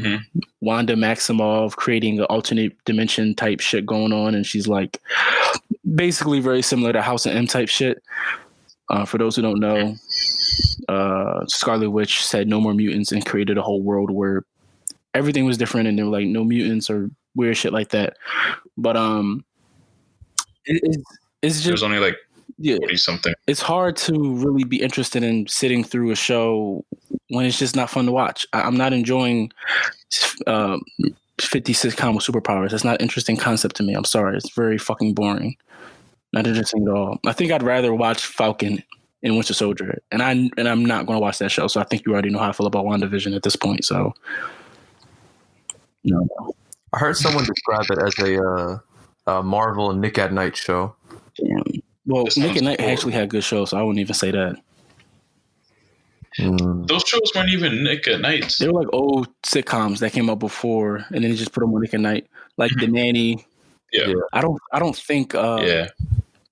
B: Wanda Maximoff creating an alternate dimension type shit going on, and she's like basically very similar to House of M type shit. For those who don't know, Scarlet Witch said no more mutants and created a whole world where everything was different and there were like no mutants or weird shit like that. But it's just
A: there's only like 40 something.
B: It's hard to really be interested in sitting through a show when it's just not fun to watch. I'm not enjoying 50 sitcom with superpowers. That's not an interesting concept to me. I'm sorry. It's very fucking boring. Not interesting at all. I think I'd rather watch Falcon and Winter Soldier, and I'm not going to watch that show. So I think you already know how I feel about WandaVision at this point. So no.
D: I heard someone describe it as a Marvel Nick at Night show.
B: Damn. Well, Nick at Night actually had good shows, so I wouldn't even say that.
A: Those shows weren't even Nick at Night.
B: They were like old sitcoms that came out before, and then they just put them on Nick at Night, like The Nanny.
A: Yeah.
B: I don't think.
A: Yeah.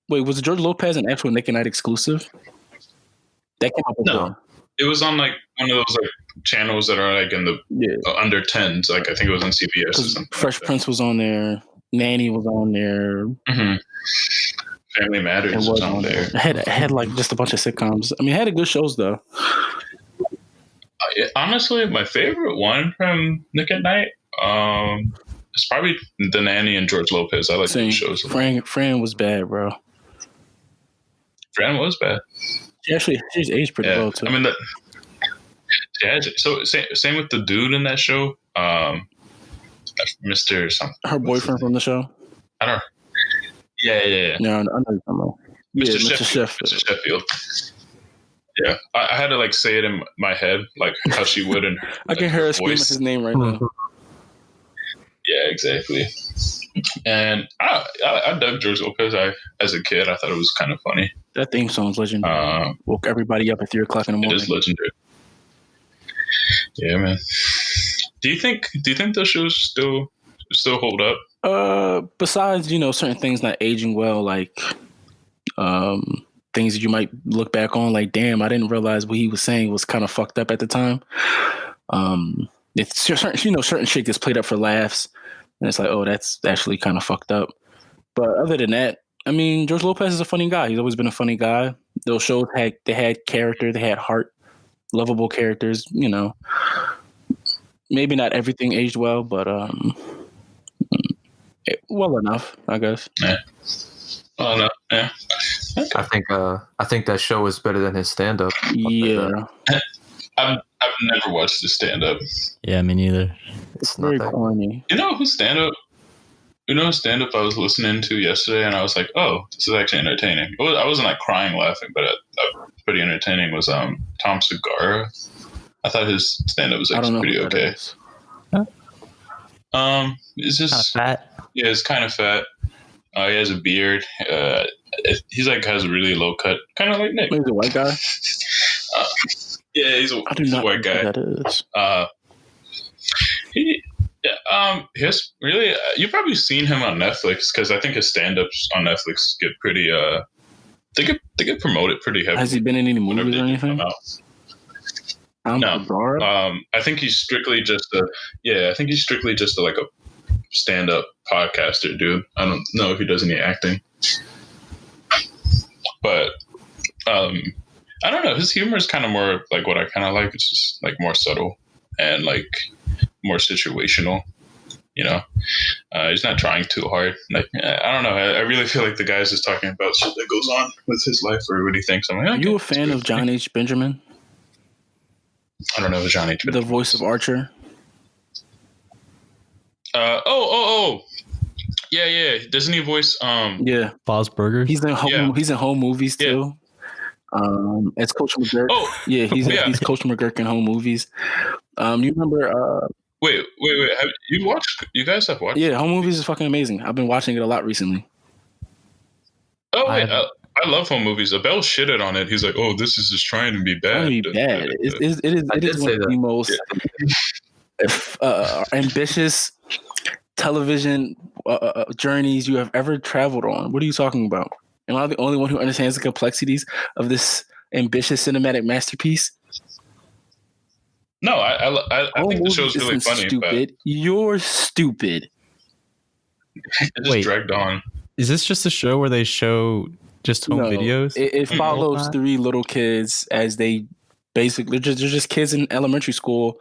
B: Wait, was George Lopez an actual Nick at Night exclusive? That came out before.
A: No, it was on like one of those like channels that are like in the under 10s. Like I think it was on CBS or something.
B: Fresh Prince was on there. Nanny was on there.
A: Mm-hmm. Family Matters was on there.
B: It had like just a bunch of sitcoms. I mean, it had good shows though.
A: honestly, my favorite one from Nick at Night, it's probably The Nanny and George Lopez. I like those shows a lot.
B: Fran was bad, bro.
A: Fran was bad.
B: She's aged pretty well too.
A: I mean, so same with the dude in that show, Mr. something.
B: Her boyfriend from the show.
A: I don't know. Yeah.
B: No, I know you're talking about.
A: Mr. Sheffield. Mr. Sheffield. Yeah, I had to like say it in my head, like how she would in her,
B: I can hear her screaming his name right now.
A: Yeah, exactly. And I dug George Lopez. As a kid, I thought it was kind of funny.
B: That theme song's legendary. Woke everybody up at 3 o'clock in the morning.
A: It is legendary. Yeah, man. Do you think those shows still hold up?
B: Besides, certain things not aging well, like things that you might look back on, like, damn, I didn't realize what he was saying was kind of fucked up at the time. It's certain shit gets played up for laughs, and it's like, oh, that's actually kind of fucked up. But other than that, I mean, George Lopez is a funny guy. He's always been a funny guy. Those shows had character, they had heart, lovable characters. Maybe not everything aged well, but well enough, I guess.
A: Yeah. Well enough. Yeah.
D: Okay. I think that show is better than his stand-up.
B: Yeah.
A: I've never watched the stand-up.
C: Yeah, me neither.
B: It's very corny.
A: You know who's stand-up I was listening to yesterday, and I was like, oh, this is actually entertaining. I wasn't like crying laughing, but pretty entertaining was Tom Segura. I thought his stand-up was actually pretty okay.
C: Huh?
A: It's just
C: kind of fat. Yeah,
A: it's kind of fat. He has a beard. He's like has a really low cut, kind of like Nick.
B: He's a white guy.
A: Yeah, he's a white guy.
B: That is.
A: He's really. You've probably seen him on Netflix because I think his stand-ups on Netflix get pretty. They get promoted pretty heavily.
B: Has he been in any movies or anything?
A: No. I think he's strictly just like a stand-up podcaster, dude. I don't know if he does any acting, but I don't know. His humor is kind of more like what I kind of like. It's just like more subtle and like more situational. He's not trying too hard. Like I don't know. I really feel like the guy's just talking about shit that goes on with his life or what he thinks. I'm like,
B: are you a fan of John H. Benjamin?
A: I don't know who John H.
B: The voice of Archer.
A: Yeah. Doesn't he voice?
B: Yeah,
C: Bob's Burgers.
B: He's in Home Movies too. It's Coach McGurk.
A: Oh,
B: yeah, he's Coach McGurk in Home Movies. You remember?
A: Wait. Have you watched? You guys have watched?
B: Yeah, Home Movies is fucking amazing. I've been watching it a lot recently.
A: Oh wait, I love Home Movies. Abel shitted on it. He's like, "Oh, this is just trying to be bad."
B: It is one of the most ambitious television journeys you have ever traveled on. What are you talking about? Am I the only one who understands the complexities of this ambitious cinematic masterpiece?
A: No, I think the show's really funny.
B: Stupid. But you're stupid.
A: It just dragged on.
C: Is this just a show where they show just home videos?
B: It follows 3 little kids as they basically they're just kids in elementary school,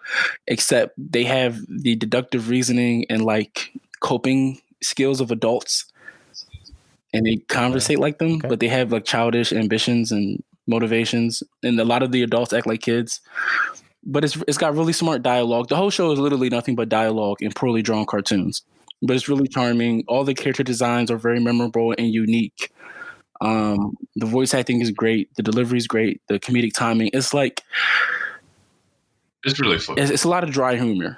B: except they have the deductive reasoning and like coping skills of adults, and they conversate like them, but they have like childish ambitions and motivations, and a lot of the adults act like kids. But it's got really smart dialogue. The whole show is literally nothing but dialogue and poorly drawn cartoons. But it's really charming. All the character designs are very memorable and unique. The voice acting is great. The delivery is great. The comedic timing. It's like...
A: It's really fun.
B: It's a lot of dry humor.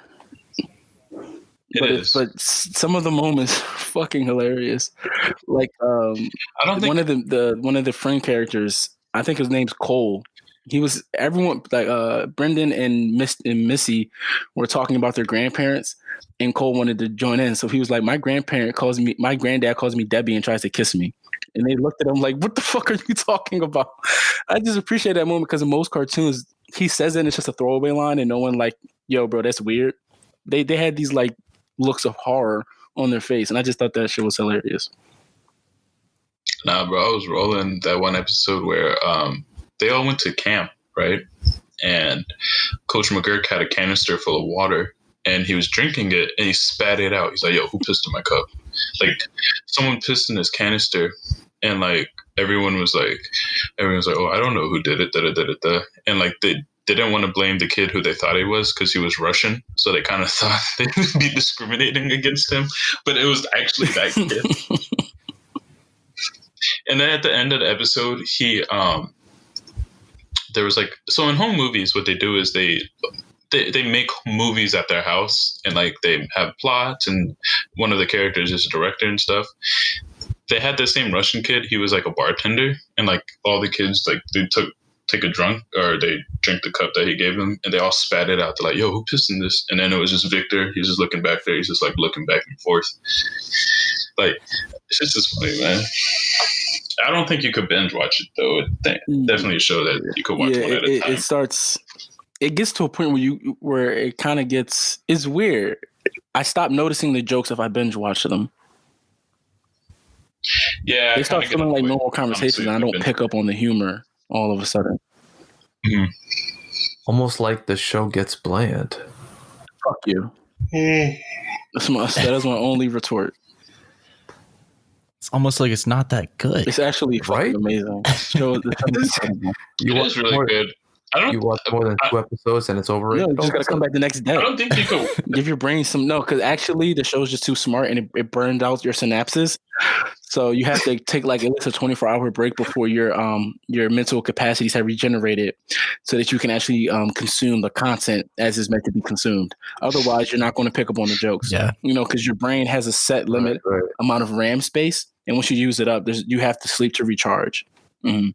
B: But some of the moments are fucking hilarious. Like
A: I don't think
B: one of the friend characters, I think his name's Cole. Everyone like Brendan and Missy were talking about their grandparents, and Cole wanted to join in. So he was like, my granddad calls me Debbie and tries to kiss me. And they looked at him like, what the fuck are you talking about? I just appreciate that moment because in most cartoons, he says it and it's just a throwaway line and no one like, yo, bro, that's weird. They had these like looks of horror on their face, and I just thought that shit was hilarious.
A: Nah, bro, I was rolling that one episode where they all went to camp, right? and Coach McGurk had a canister full of water, and he was drinking it, and he spat it out. He's like, "Yo, who pissed in my cup?" Like, someone pissed in his canister, and like everyone was like, "Oh, I don't know who did it." Da, da, da, da, da. And like they didn't want to blame the kid who they thought he was because he was Russian, so they kind of thought they would be discriminating against him, but it was actually that kid. And then at the end of the episode, there was like, so in home movies, what they do is they make movies at their house, and like they have plots, and one of the characters is a director and stuff. They had the same Russian kid. He was like a bartender, and like all the kids, like they take a drink, or they drink the cup that he gave them, and they all spat it out. They're like, "Yo, who pissed in this?" And then it was just Victor. He's just looking back there. He's just like looking back and forth. Like, it's just funny, man. I don't think you could binge watch it though. Definitely a show that you could watch one at a time.
B: It gets to a point where it kind of gets. It's weird. I stop noticing the jokes if I binge watch them.
A: Yeah,
B: they start feeling like normal conversations, and I don't pick up on the humor all of a sudden.
A: Mm-hmm.
D: Almost like the show gets bland.
B: Fuck you. That is my only retort.
C: It's almost like it's not that good.
B: It's actually fucking amazing.
A: It is really good.
D: You watch more than 2 episodes and it's overrated.
B: No, you just gotta come back the next day.
A: I don't think you could
B: give your brain some because actually the show's just too smart and it burned out your synapses. So you have to take like at least a 24-hour break before your mental capacities have regenerated, so that you can actually consume the content as is meant to be consumed. Otherwise, you're not going to pick up on the jokes.
C: Yeah,
B: because your brain has a set limit amount of RAM space, and once you use it up, you have to sleep to recharge. Mm-hmm.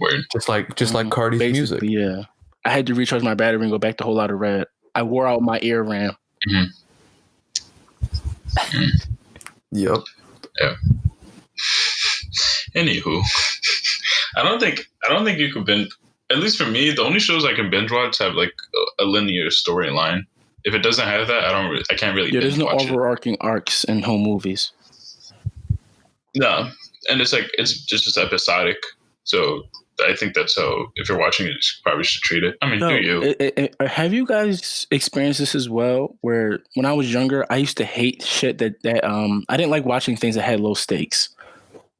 A: Word.
D: Just like Cardi's music.
B: Yeah. I had to recharge my battery and go back to Whole Lotta Red. I wore out my ear RAM.
A: Mm-hmm.
D: Yep.
A: Yeah. Anywho, I don't think you could binge. At least for me, the only shows I can binge watch have like a linear storyline. If it doesn't have that, I can't really.
B: Yeah, there's no
A: watch
B: overarching arcs in home movies.
A: No, and it's just episodic. So I think that's how, if you're watching it, you probably should treat it. I mean, do you?
B: Have you guys experienced this as well? Where when I was younger, I used to hate shit that I didn't like watching things that had low stakes.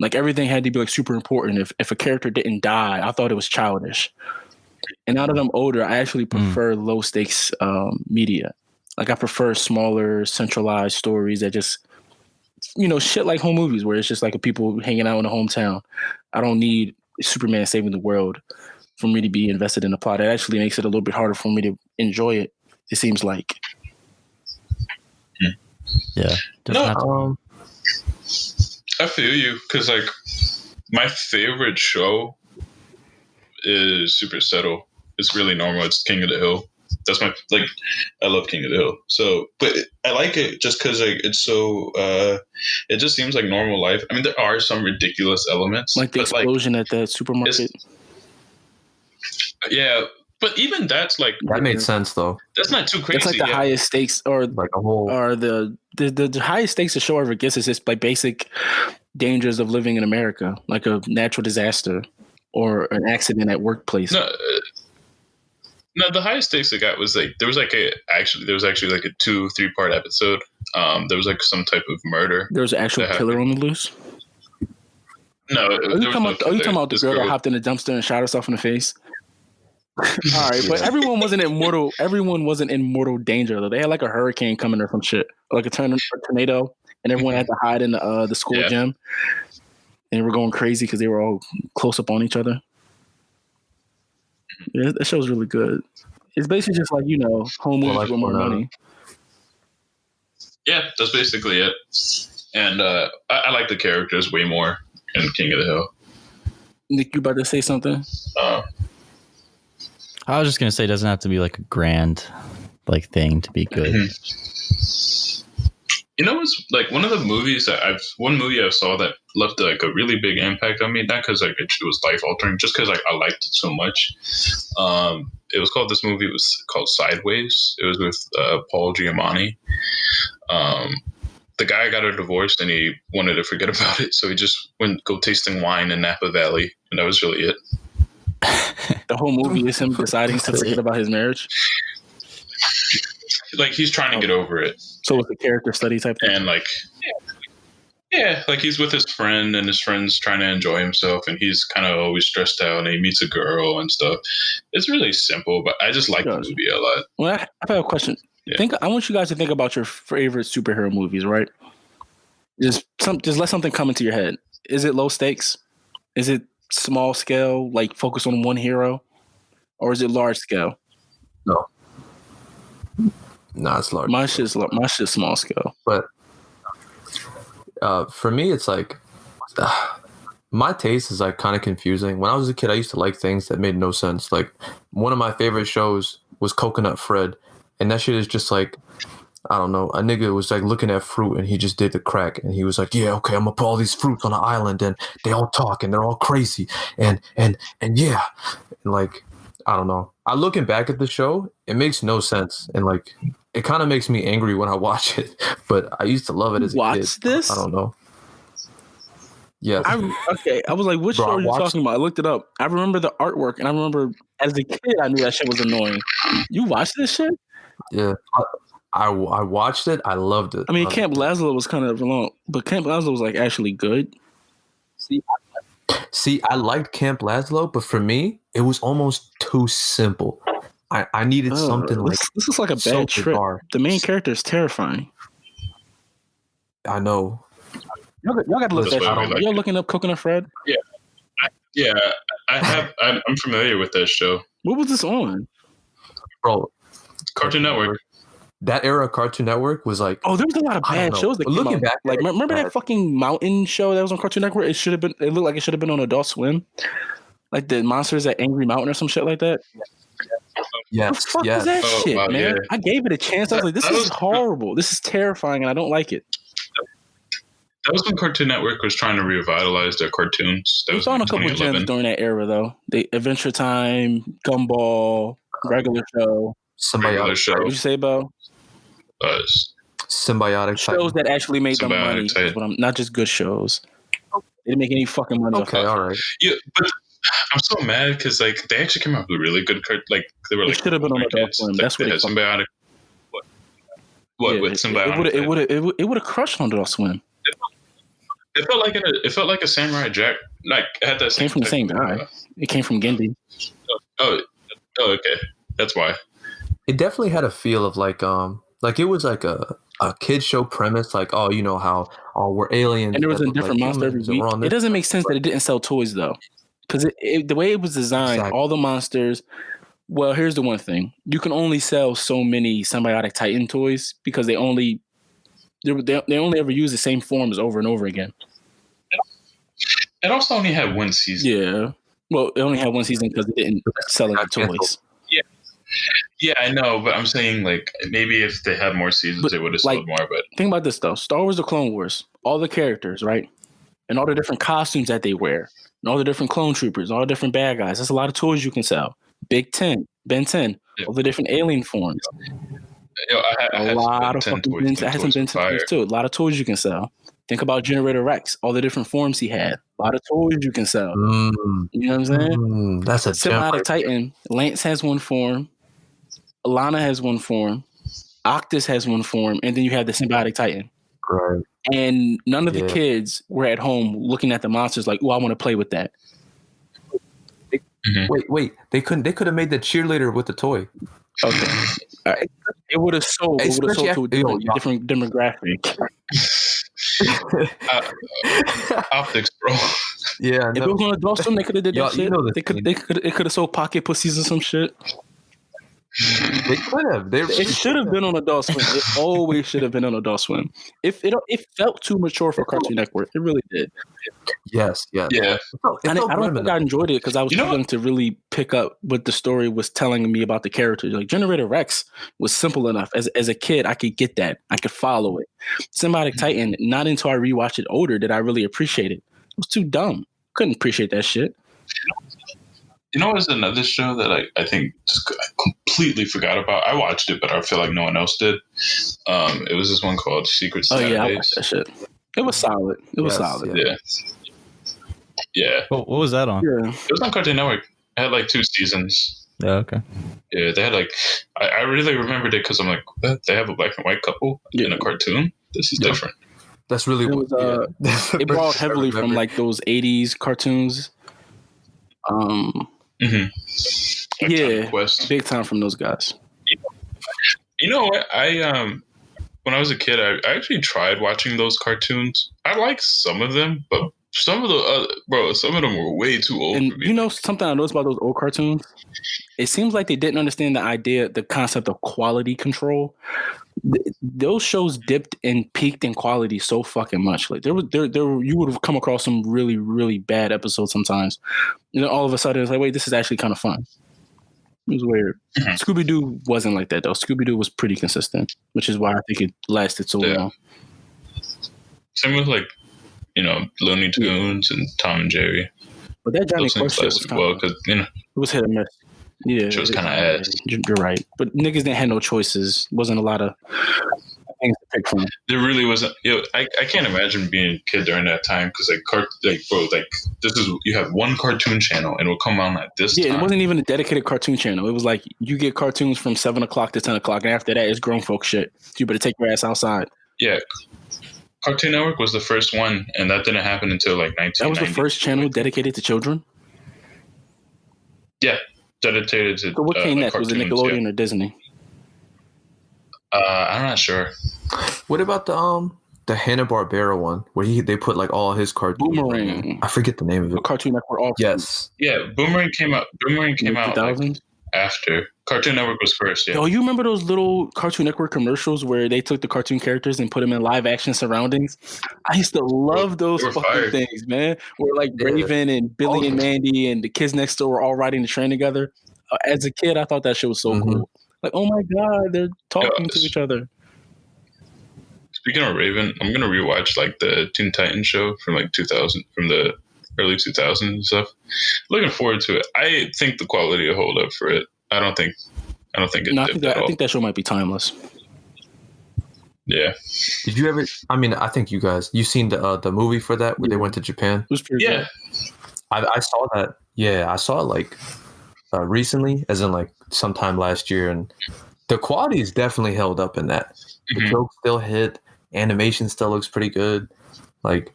B: Like everything had to be like super important. If a character didn't die, I thought it was childish. And now that I'm older, I actually prefer low stakes media. Like I prefer smaller, centralized stories that just, shit like home movies where it's just like people hanging out in a hometown. I don't need Superman saving the world for me to be invested in the plot. It actually makes it a little bit harder for me to enjoy it. It seems like.
C: Yeah.
A: No, I feel you, because like my favorite show is super subtle. It's really normal. It's King of the Hill. That's I love King of the Hill. So, but I like it just because like it's so. It just seems like normal life. I mean, there are some ridiculous elements,
B: like the explosion at the supermarket.
A: Yeah, but even that's like
D: that made sense though.
A: That's not too crazy.
B: It's like the highest stakes, or
D: like a whole,
B: or the highest stakes the show ever gets is just like basic dangers of living in America, like a natural disaster or an accident at workplace.
A: No, the highest stakes I got was like there was actually like a 2-3 part episode. There was like some type of murder.
B: There was an actual killer on the loose.
A: No,
B: are you talking about the girl that hopped in the dumpster and shot herself in the face? All right, but everyone wasn't in mortal danger though. They had like a hurricane coming or some shit, like a tornado, and everyone had to hide in the school gym, and they were going crazy because they were all close up on each other. Yeah, that show's really good. It's basically just like home movies with more money.
A: Yeah, that's basically it. And I like the characters way more in King of the Hill.
B: Nick, you about to say something?
C: I was just gonna say, it doesn't have to be like a grand thing to be good.
A: It's like one movie I saw that left like a really big impact on me. Not because like it was life altering, just because I liked it so much. It was called Sideways. It was with Paul Giamatti. The guy got a divorce and he wanted to forget about it, so he just went go tasting wine in Napa Valley, and that was really it.
B: The whole movie is him deciding to forget about his marriage.
A: Like he's trying to get over it.
B: So it's a character study type thing.
A: And like, yeah, like he's with his friend, and his friend's trying to enjoy himself, and he's kind of always stressed out, and he meets a girl and stuff. It's really simple, but I just like the movie a lot.
B: Well, I have a question. Yeah. I want you guys to think about your favorite superhero movies, right? Just let something come into your head. Is it low stakes? Is it small scale, like focus on one hero, or is it large scale?
D: No, it's large.
B: My shit's small scale.
D: But for me, it's like my taste is like kind of confusing. When I was a kid, I used to like things that made no sense. Like one of my favorite shows was Coconut Fred, and that shit is just like, I don't know, a nigga was like looking at fruit and he just did the crack and he was like, yeah, okay, I'm gonna put all these fruits on an island and they all talk and they're all crazy and yeah, and like, I don't know. Looking back at the show, it makes no sense, and like it kind of makes me angry when I watch it. But I used to love it as a kid.
B: Watch this?
D: I don't know. Yeah.
B: I was like, what show are you talking about? I looked it up. I remember the artwork, and I remember as a kid, I knew that shit was annoying. You watched this shit?
D: Yeah. I watched it. I loved it.
B: I mean, Camp Lazlo was kind of long, but Camp Lazlo was like actually good.
D: See, I liked Camp Lazlo, but for me, it was almost too simple. I needed something like
B: this is like a bad trip. Bizarre. The main character is terrifying.
D: I know.
B: Y'all got to look that shit. Y'all looking up Coconut Fred?
A: Yeah. I'm familiar with that show.
B: What was this on?
D: Bro,
A: Cartoon Network.
D: That era of Cartoon Network was like,
B: there was a lot of bad shows that came out. Back, like remember that fucking mountain show that was on Cartoon Network? It looked like it should have been on Adult Swim. Like the monsters at Angry Mountain or some shit like that.
D: Yes.
B: What the fuck is that shit, man? Yeah. I gave it a chance. I was like, this is horrible. This is terrifying, and I don't like it.
A: That was when Cartoon Network was trying to revitalize their cartoons.
B: They found a couple of gems during that era, though. The Adventure Time, Gumball, regular show.
D: Symbiotic show.
B: What'd you say, Bo?
D: Symbiotic
B: shows that actually made them money. Not just good shows. They didn't make any fucking money.
D: Okay, all right.
A: Yeah, but I'm so mad because like they actually came out with really good like they were like.
B: It should have been on Adult Swim. That's what
A: Symbiotic. What with Symbiotic?
B: It would have crushed on Adult Swim.
A: It felt like a Samurai Jack. Like it had that.
B: It came from the same guy. It came from Gendy.
A: Oh, okay. That's why.
D: It definitely had a feel of like it was like a kid show premise, like how we're aliens
B: and there was a different monster every week. It doesn't make sense that it didn't sell toys though, because the way it was designed, exactly. All the monsters. Well, here's the one thing: you can only sell so many Symbiotic Titan toys because they only ever use the same forms over and over again.
A: It also only had one season.
B: Yeah. Well, it only had one season because it didn't sell any toys.
A: Yeah, I know, but I'm saying like maybe if they had more seasons, they would have sold more. But
B: think about this though: Star Wars: The Clone Wars, all the characters, right, and all the different costumes that they wear, and all the different clone troopers, all the different bad guys. That's a lot of toys you can sell. Big 10, Ben 10, all the different alien forms.
A: I had a lot of
B: fucking Ben 10. I had some Ben 10 toys too. A lot of toys you can sell. Think about Generator Rex, all the different forms he had. A lot of toys you can sell. You know what I'm saying?
D: That's a
B: Symbiotic Titan. Lance has one form. Alana has one form. Octus has one form. And then you have the Symbiotic Titan.
D: Right.
B: And none of the kids were at home looking at the monsters like, oh, I want to play with that.
D: Wait. They could have made the cheerleader with the toy.
B: Okay. It would have sold. It would have sold to a different demographic.
A: Optics, bro.
D: Yeah.
B: If it was on Adult Swim, they could have did that shit. They could have sold pocket pussies or some shit.
D: They could have.
B: It should have been on Adult Swim. It always should have been on Adult Swim. It felt too mature for Cartoon Network. It really did.
D: Yes.
A: Yeah.
B: I don't think I enjoyed it because I was struggling to really pick up what the story was telling me about the characters. Like Generator Rex was simple enough. As a kid, I could get that. I could follow it. Symbiotic Titan, not until I rewatched it older did I really appreciate it. It was too dumb. Couldn't appreciate that shit.
A: You know, there's another show that I think I completely forgot about. I watched it, but I feel like no one else did. It was this one called Secret Saturdays.
B: Oh, yeah, I watched that shit. It was solid. It was solid.
A: Yeah.
C: What was that on?
B: Yeah.
A: It was on Cartoon Network. It had like 2 seasons.
C: Yeah, okay.
A: Yeah, they had like I really remembered it because I'm like, what? They have a black and white couple in a cartoon. This is different.
D: That's really
B: it was. It borrowed heavily from like those '80s cartoons.
A: Like
B: yeah, big time from those guys.
A: You know what? When I was a kid, I actually tried watching those cartoons. I liked some of them, but some of them were way too old
B: and
A: for me.
B: You know something I noticed about those old cartoons? It seems like they didn't understand the concept of quality control. Those shows dipped and peaked in quality so fucking much. Like there you would have come across some really, really bad episodes sometimes. And then all of a sudden it's like, wait, this is actually kind of fun. It was weird. Scooby-Doo wasn't like that though. Scooby-Doo was pretty consistent, which is why I think it lasted so long.
A: Same with like, Looney Tunes and Tom and Jerry.
B: But that Johnny Quest shit was
A: well because
B: it was hit or miss. Yeah,
A: it was kind of ass.
B: You're right, but niggas didn't have no choices. Wasn't a lot of things to pick from.
A: There really wasn't. I can't imagine being a kid during that time because you have one cartoon channel and it will come on at this time.
B: Yeah, it wasn't even a dedicated cartoon channel. It was like you get cartoons from 7 o'clock to 10 o'clock, and after that, it's grown folk shit. So you better take your ass outside.
A: Yeah. Cartoon Network was the first one, and that didn't happen until like 1990.
B: That was the first channel dedicated to children?
A: Yeah, dedicated to.
B: So what came next? Was it Nickelodeon or Disney?
A: I'm not sure.
D: What about the Hanna-Barbera one where they put like all his cartoons?
B: Boomerang.
D: I forget the name of it.
B: Cartoon Network.
D: Yes.
A: Yeah, Boomerang came out. Like, after Cartoon Network was first. Yeah.
B: Oh, you remember those little Cartoon Network commercials where they took the cartoon characters and put them in live action surroundings? I used to love those fucking things, man. Where like Raven and Billy and Mandy and the kids next door were all riding the train together. As a kid, I thought that shit was so cool. Like, oh my god, they're talking to each other.
A: Speaking of Raven, I'm gonna rewatch like the Teen Titans show from like 2000, from the early 2000s and stuff. Looking forward to it. I think the quality will hold up for it. I don't think it.
B: No, I think that show might be timeless.
A: Yeah.
D: Did you ever? I mean, I think you seen the movie for that where they went to Japan.
B: It was pretty good.
D: I saw that. Yeah, I saw it like recently, as in like sometime last year, and the quality is definitely held up in that. The jokes still hit. Animation still looks pretty good. Like,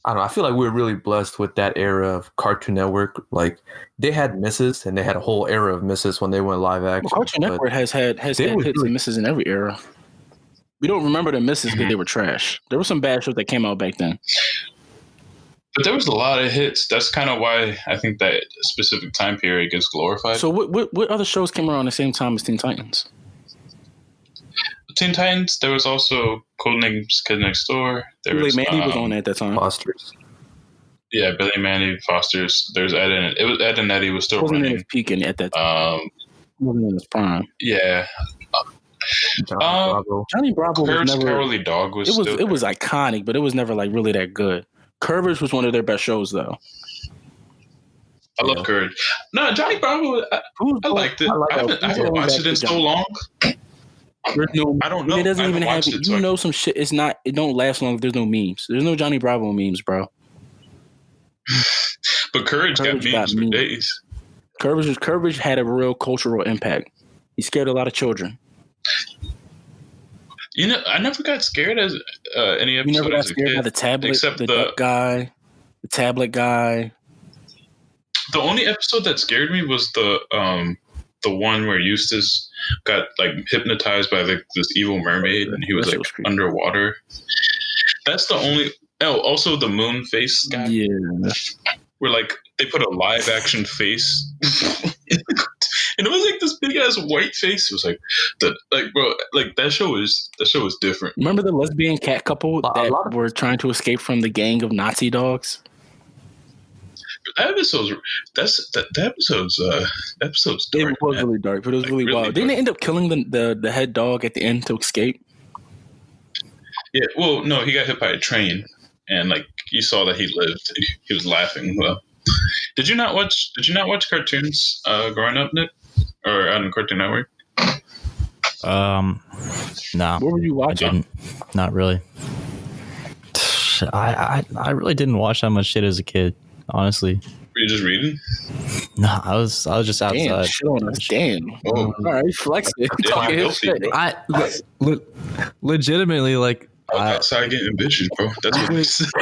D: I don't know. I feel like we're really blessed with that era of Cartoon Network. Like, they had misses, and they had a whole era of misses when they went live action.
B: Well, Cartoon Network has had hits and misses in every era. We don't remember the misses because they were trash. There were some bad shows that came out back then.
A: But there was a lot of hits. That's kind of why I think that specific time period gets glorified.
B: So what other shows came around the same time as Teen Titans?
A: Teen Titans, there was also Codenames Kid Next Door.
B: Billy Mandy was on at that time.
D: Foster's.
A: Yeah, Billy Mandy, Foster's. There's Ed and it was Ed and Eddie was still
B: wasn't
A: running.
B: In his peaking at that time. Wasn't in his prime.
A: Yeah.
B: Johnny Bravo was never.
A: Cowardly Dog was.
B: It was iconic, but it was never like really that good. Courage was one of their best shows, though.
A: I love Courage. No, Johnny Bravo. I liked it. I haven't watched it in so long. I don't know.
B: It doesn't even have it. You know some shit. It don't last long if there's no memes. There's no Johnny Bravo memes, bro.
A: But Courage got memes for days.
B: Courage had a real cultural impact. He scared a lot of children.
A: You know, I never got scared as any episode.
B: You never got scared by the tablet, except the duck guy, the tablet guy.
A: The only episode that scared me was the one where Eustace got like hypnotized by this evil mermaid and he was like underwater. That's the only. Oh, also the moon face guy.
B: Yeah.
A: Where like they put a live action face, and it was like this big ass white face. It was like that show was different.
B: Remember the lesbian cat couple that were trying to escape from the gang of Nazi dogs?
A: That episode's dark.
B: It was really dark, but it was really wild. Dark. Didn't they end up killing the head dog at the end to escape?
A: Yeah, well, no, he got hit by a train, and like you saw that he lived. He was laughing. Well, did you not watch cartoons growing up, Nick, or on Cartoon Network?
C: No.
B: What were you watching?
C: I didn't. Not really. I really didn't watch that much shit as a kid. Honestly,
A: Were you just reading?
C: No, I was just outside.
B: Damn, shit on us. Damn.
A: Oh.
B: All right, flex it.
A: Damn, you're healthy, bro.
C: I legitimately like.
A: I was outside getting bitches, bro. That's what it is.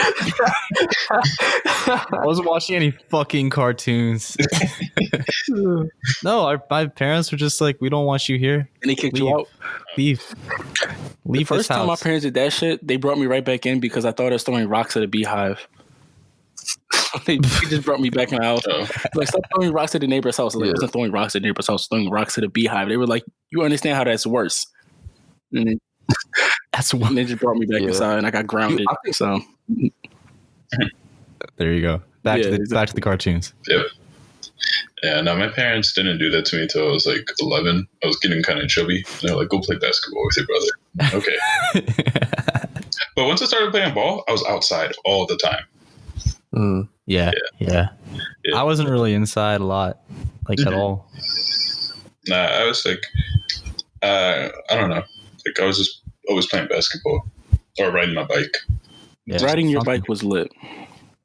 C: I wasn't watching any fucking cartoons. No, my parents were just like, we don't want you here.
B: And they kicked you out.
C: Leave.
B: The first time my parents did that shit, they brought me right back in because I thought I was throwing rocks at a beehive. They just brought me back in the house. Like, stop throwing rocks at the neighbor's house. I was like, I wasn't throwing rocks at the neighbor's house, throwing rocks at a beehive. They were like, you understand how that's worse. And then they just brought me back inside, and I got grounded. So
C: there you go. Back to the cartoons.
A: Yep. Yeah, no, my parents didn't do that to me until I was like 11. I was getting kind of chubby. They're like, go play basketball with your brother. Okay. But once I started playing ball, I was outside all the time.
C: Yeah. I wasn't really inside a lot, like at all.
A: Nah, I was like, I don't know. Like, I was just always playing basketball or riding my bike.
B: Yeah, riding your bike was lit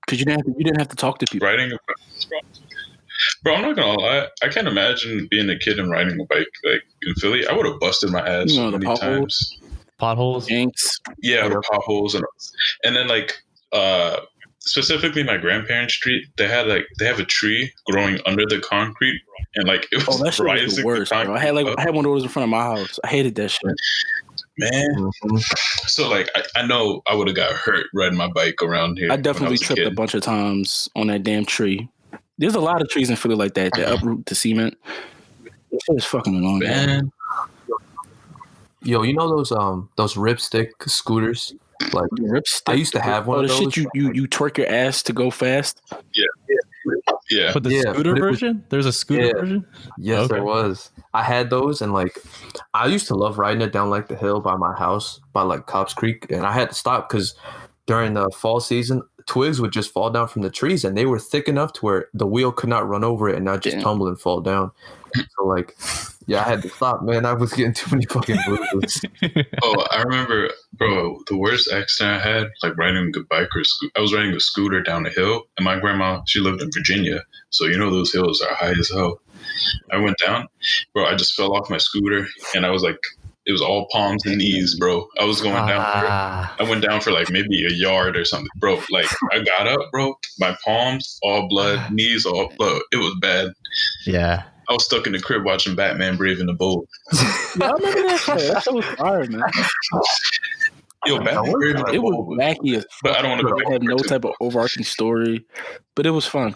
B: because you didn't have to talk to people.
A: Bro, I'm not gonna lie. I can't imagine being a kid and riding a bike like in Philly. I would have busted my ass so many times.
C: Potholes,
B: yanks.
A: Yeah, the potholes and then like specifically my grandparents' street. They have a tree growing under the concrete and like it was
B: that
A: rising.
B: Was the worst, bro. I had one of those in front of my house. I hated that shit.
A: Man, so like I know I would have got hurt riding my bike around here.
B: I definitely tripped a bunch of times on that damn tree. There's a lot of trees in Philly like that uproot to cement. It's fucking annoying, man.
D: Yo, you know those ripstick scooters? Like
B: ripstick.
D: I used to have one of those.
B: Shit you twerk your ass to go fast.
A: Yeah.
C: But the scooter version? There's a scooter version?
D: Yes, there was. I had those, and like I used to love riding it down like the hill by my house, by like Cobbs Creek, and I had to stop because during the fall season, twigs would just fall down from the trees, and they were thick enough to where the wheel could not run over it and not just tumble and fall down. So like, yeah, I had to stop, man. I was getting too many fucking bruises.
A: Oh, I remember, bro, the worst accident I had, like riding a bike I was riding a scooter down a hill, and my grandma, she lived in Virginia, so you know those hills are high as hell. I went down, bro. I just fell off my scooter, and I was like, it was all palms and knees, bro. I was going down. I went down for like maybe a yard or something, bro. Like I got up, bro. My palms all blood, knees all blood. It was bad.
C: Yeah.
A: I was stuck in the crib watching Batman Brave and the Bold.
B: Yeah, I remember that shit. That shit was fire, man.
A: Yo, Batman Brave and the Bold
B: was wacky as fuck. But I don't want to go back. It had no type of overarching story, but it was fun.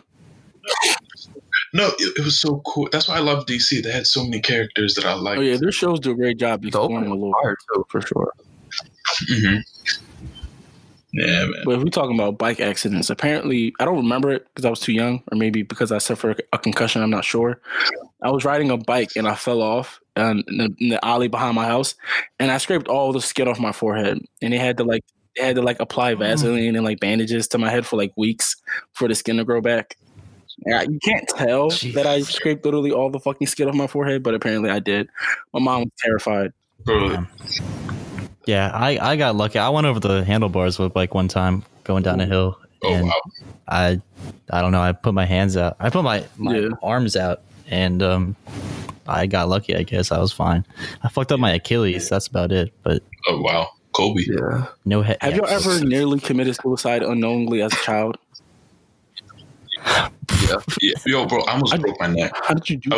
A: No, it was so cool. That's why I love DC. They had so many characters that I liked.
B: Oh yeah, their shows do a great job exploring a little too, for sure.
A: Mm-hmm. Yeah, man.
B: But if we're talking about bike accidents, apparently I don't remember it because I was too young, or maybe because I suffered a concussion. I'm not sure. I was riding a bike and I fell off in the alley behind my house, and I scraped all the skin off my forehead. And they had to apply Vaseline and like bandages to my head for like weeks for the skin to grow back. You can't tell that I scraped literally all the fucking skin off my forehead, but apparently I did. My mom was terrified.
C: Yeah, I got lucky. I went over the handlebars with like one time going down a hill. And wow. I don't know. I put my hands out. I put my arms out, and I got lucky. I guess I was fine. I fucked up my Achilles. That's about it. But
A: oh wow, Kobe.
D: Yeah.
C: No head.
B: Have you ever nearly committed suicide unknowingly as a child?
A: Yeah. Yo, bro, I almost broke my neck.
B: How did you do that?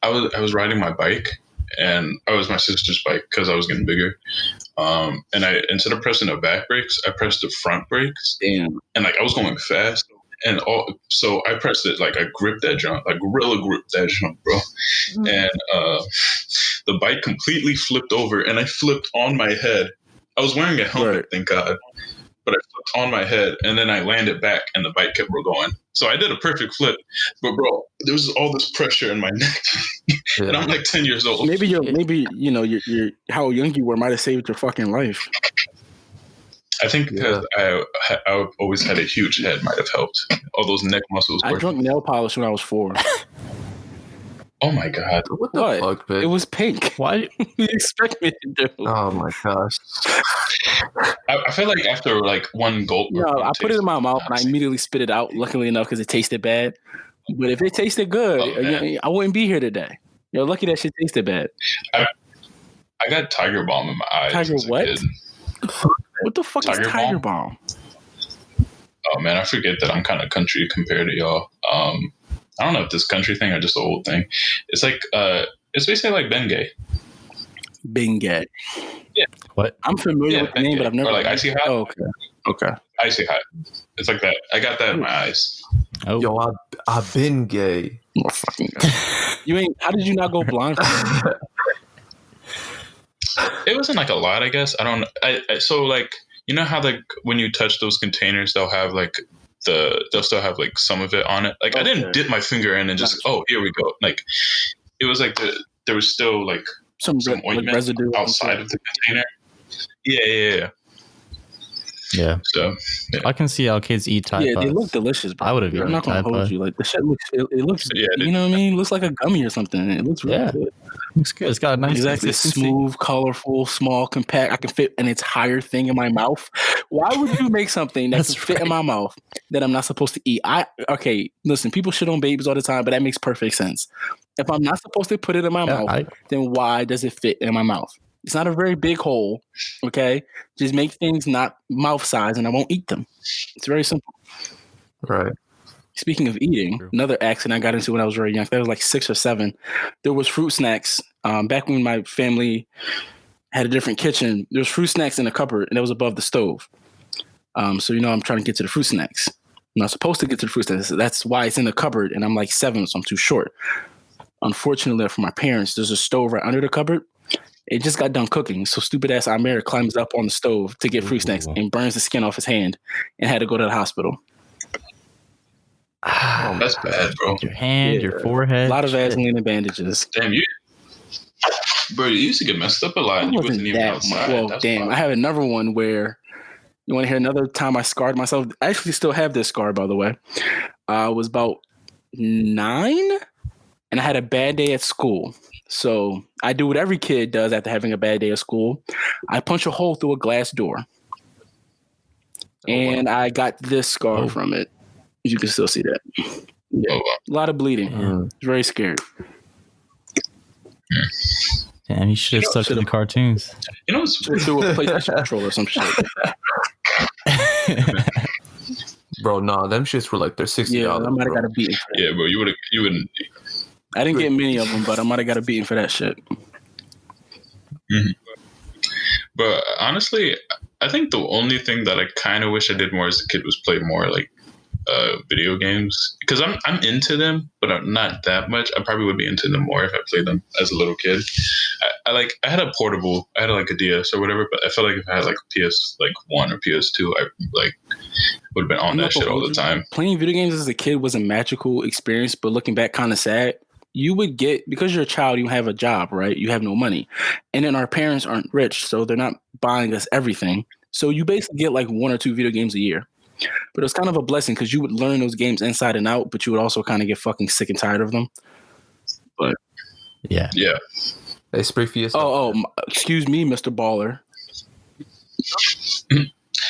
A: I was riding my bike, and I was my sister's bike because I was getting bigger. And I, instead of pressing the back brakes, I pressed the front brakes.
B: Damn.
A: And like I was going fast, and so I pressed it, like I gripped that jump, like gorilla gripped that jump, bro. Mm-hmm. And the bike completely flipped over, and I flipped on my head. I was wearing a helmet, thank God. But I flipped on my head, and then I landed back, and the bike kept going. So I did a perfect flip. But bro, there was all this pressure in my neck, and I'm like 10 years old.
B: Maybe you're how young you were might have saved your fucking life.
A: I think because I always had a huge head might have helped. All those neck muscles.
B: I drank nail polish when I was 4.
A: Oh my god!
D: What the fuck, bitch?
B: It was pink. Why do you expect me to do?
D: Oh my gosh!
A: I feel like after like one gulp,
B: I put it in my mouth and I immediately spit it out. Luckily enough, because it tasted bad. But if it tasted good, I wouldn't be here today. You're lucky that shit tasted bad.
A: I got Tiger Balm in my eyes.
B: Tiger what? What the fuck is Tiger Balm?
A: Oh man, I forget that I'm kind of country compared to y'all. I don't know if this country thing or just the old thing. It's like it's basically like Bengay.
B: Bengay.
A: Yeah.
C: What?
B: I'm familiar with the name, but I've never.
A: Or like Icy Hot.
B: Oh, okay.
A: Icy Hot. It's like that. I got that in my eyes.
C: Oh.
D: Yo, I've been gay.
B: Oh, fucking God. You ain't. How did you not go blind?
A: It wasn't like a lot, I guess. I don't. So like, you know how like when you touch those containers, they'll have like they'll still have like some of it on it. Like I didn't dip my finger in and just here we go. Like it was like there was still like some ointment like residue outside of the container. Yeah. So
C: I can see how kids eat Tide Pods.
B: Yeah, they look delicious. Bro.
C: I would have eaten.
B: I'm not gonna hold you. Like the shit looks. It looks. You know what I mean? It looks like a gummy or something. It looks really good.
C: Looks good. It's got a nice
B: smooth, colorful, small, compact. I can fit an entire thing in my mouth. Why would you make something that can fit in my mouth that I'm not supposed to eat? Listen, people shit on babies all the time, but that makes perfect sense. If I'm not supposed to put it in my mouth, then why does it fit in my mouth? It's not a very big hole, okay? Just make things not mouth size and I won't eat them. It's very simple.
D: Right.
B: Speaking of eating, another accident I got into when I was very young, I was like 6 or 7. There was fruit snacks. Back when my family had a different kitchen, there was fruit snacks in the cupboard and it was above the stove. So, I'm trying to get to the fruit snacks. I'm not supposed to get to the fruit snacks. That's why it's in the cupboard and I'm like 7, so I'm too short. Unfortunately for my parents, there's a stove right under the cupboard. It just got done cooking, so stupid ass Amir climbs up on the stove to get fruit snacks and burns the skin off his hand and had to go to the hospital.
A: Oh, that's bad, bro.
C: Your hand, your forehead.
B: A lot of Vaseline and bandages.
A: Damn, you used to get messed up a lot. You wasn't even outside.
B: Well, damn. I have another one where, you want to hear another time I scarred myself? I actually still have this scar, by the way. I was about 9, and I had a bad day at school. So I do what every kid does after having a bad day at school. I punch a hole through a glass door. And I got this scar from it. You can still see that. Yeah. A lot of bleeding. It's very scary.
C: Damn, you should have stuck to the cartoons.
A: You know, it's
B: through a PlayStation controller or some shit.
D: Bro, nah, them shits were like they're $60.
B: Yeah, I might have got a beating.
A: Yeah, bro, you wouldn't.
B: I didn't get many of them, but I might have got a beating for that shit.
A: Mm-hmm. But honestly, I think the only thing that I kind of wish I did more as a kid was play more like video games, because I'm into them, but I'm not that much. I probably would be into them more if I played them as a little kid. I had a portable, I had like a DS or whatever, but I feel like if I had like a PS1 or PS2, I like would have been on that shit all the time.
B: Playing video games as a kid was a magical experience, but looking back, kind of sad. You would get, because you're a child, you have a job, right? You have no money. And then our parents aren't rich, so they're not buying us everything. So you basically get like 1 or 2 video games a year. But it was kind of a blessing because you would learn those games inside and out, but you would also kind of get fucking sick and tired of them. But
A: yeah.
D: They spray for yourself.
B: Excuse me, Mr. Baller.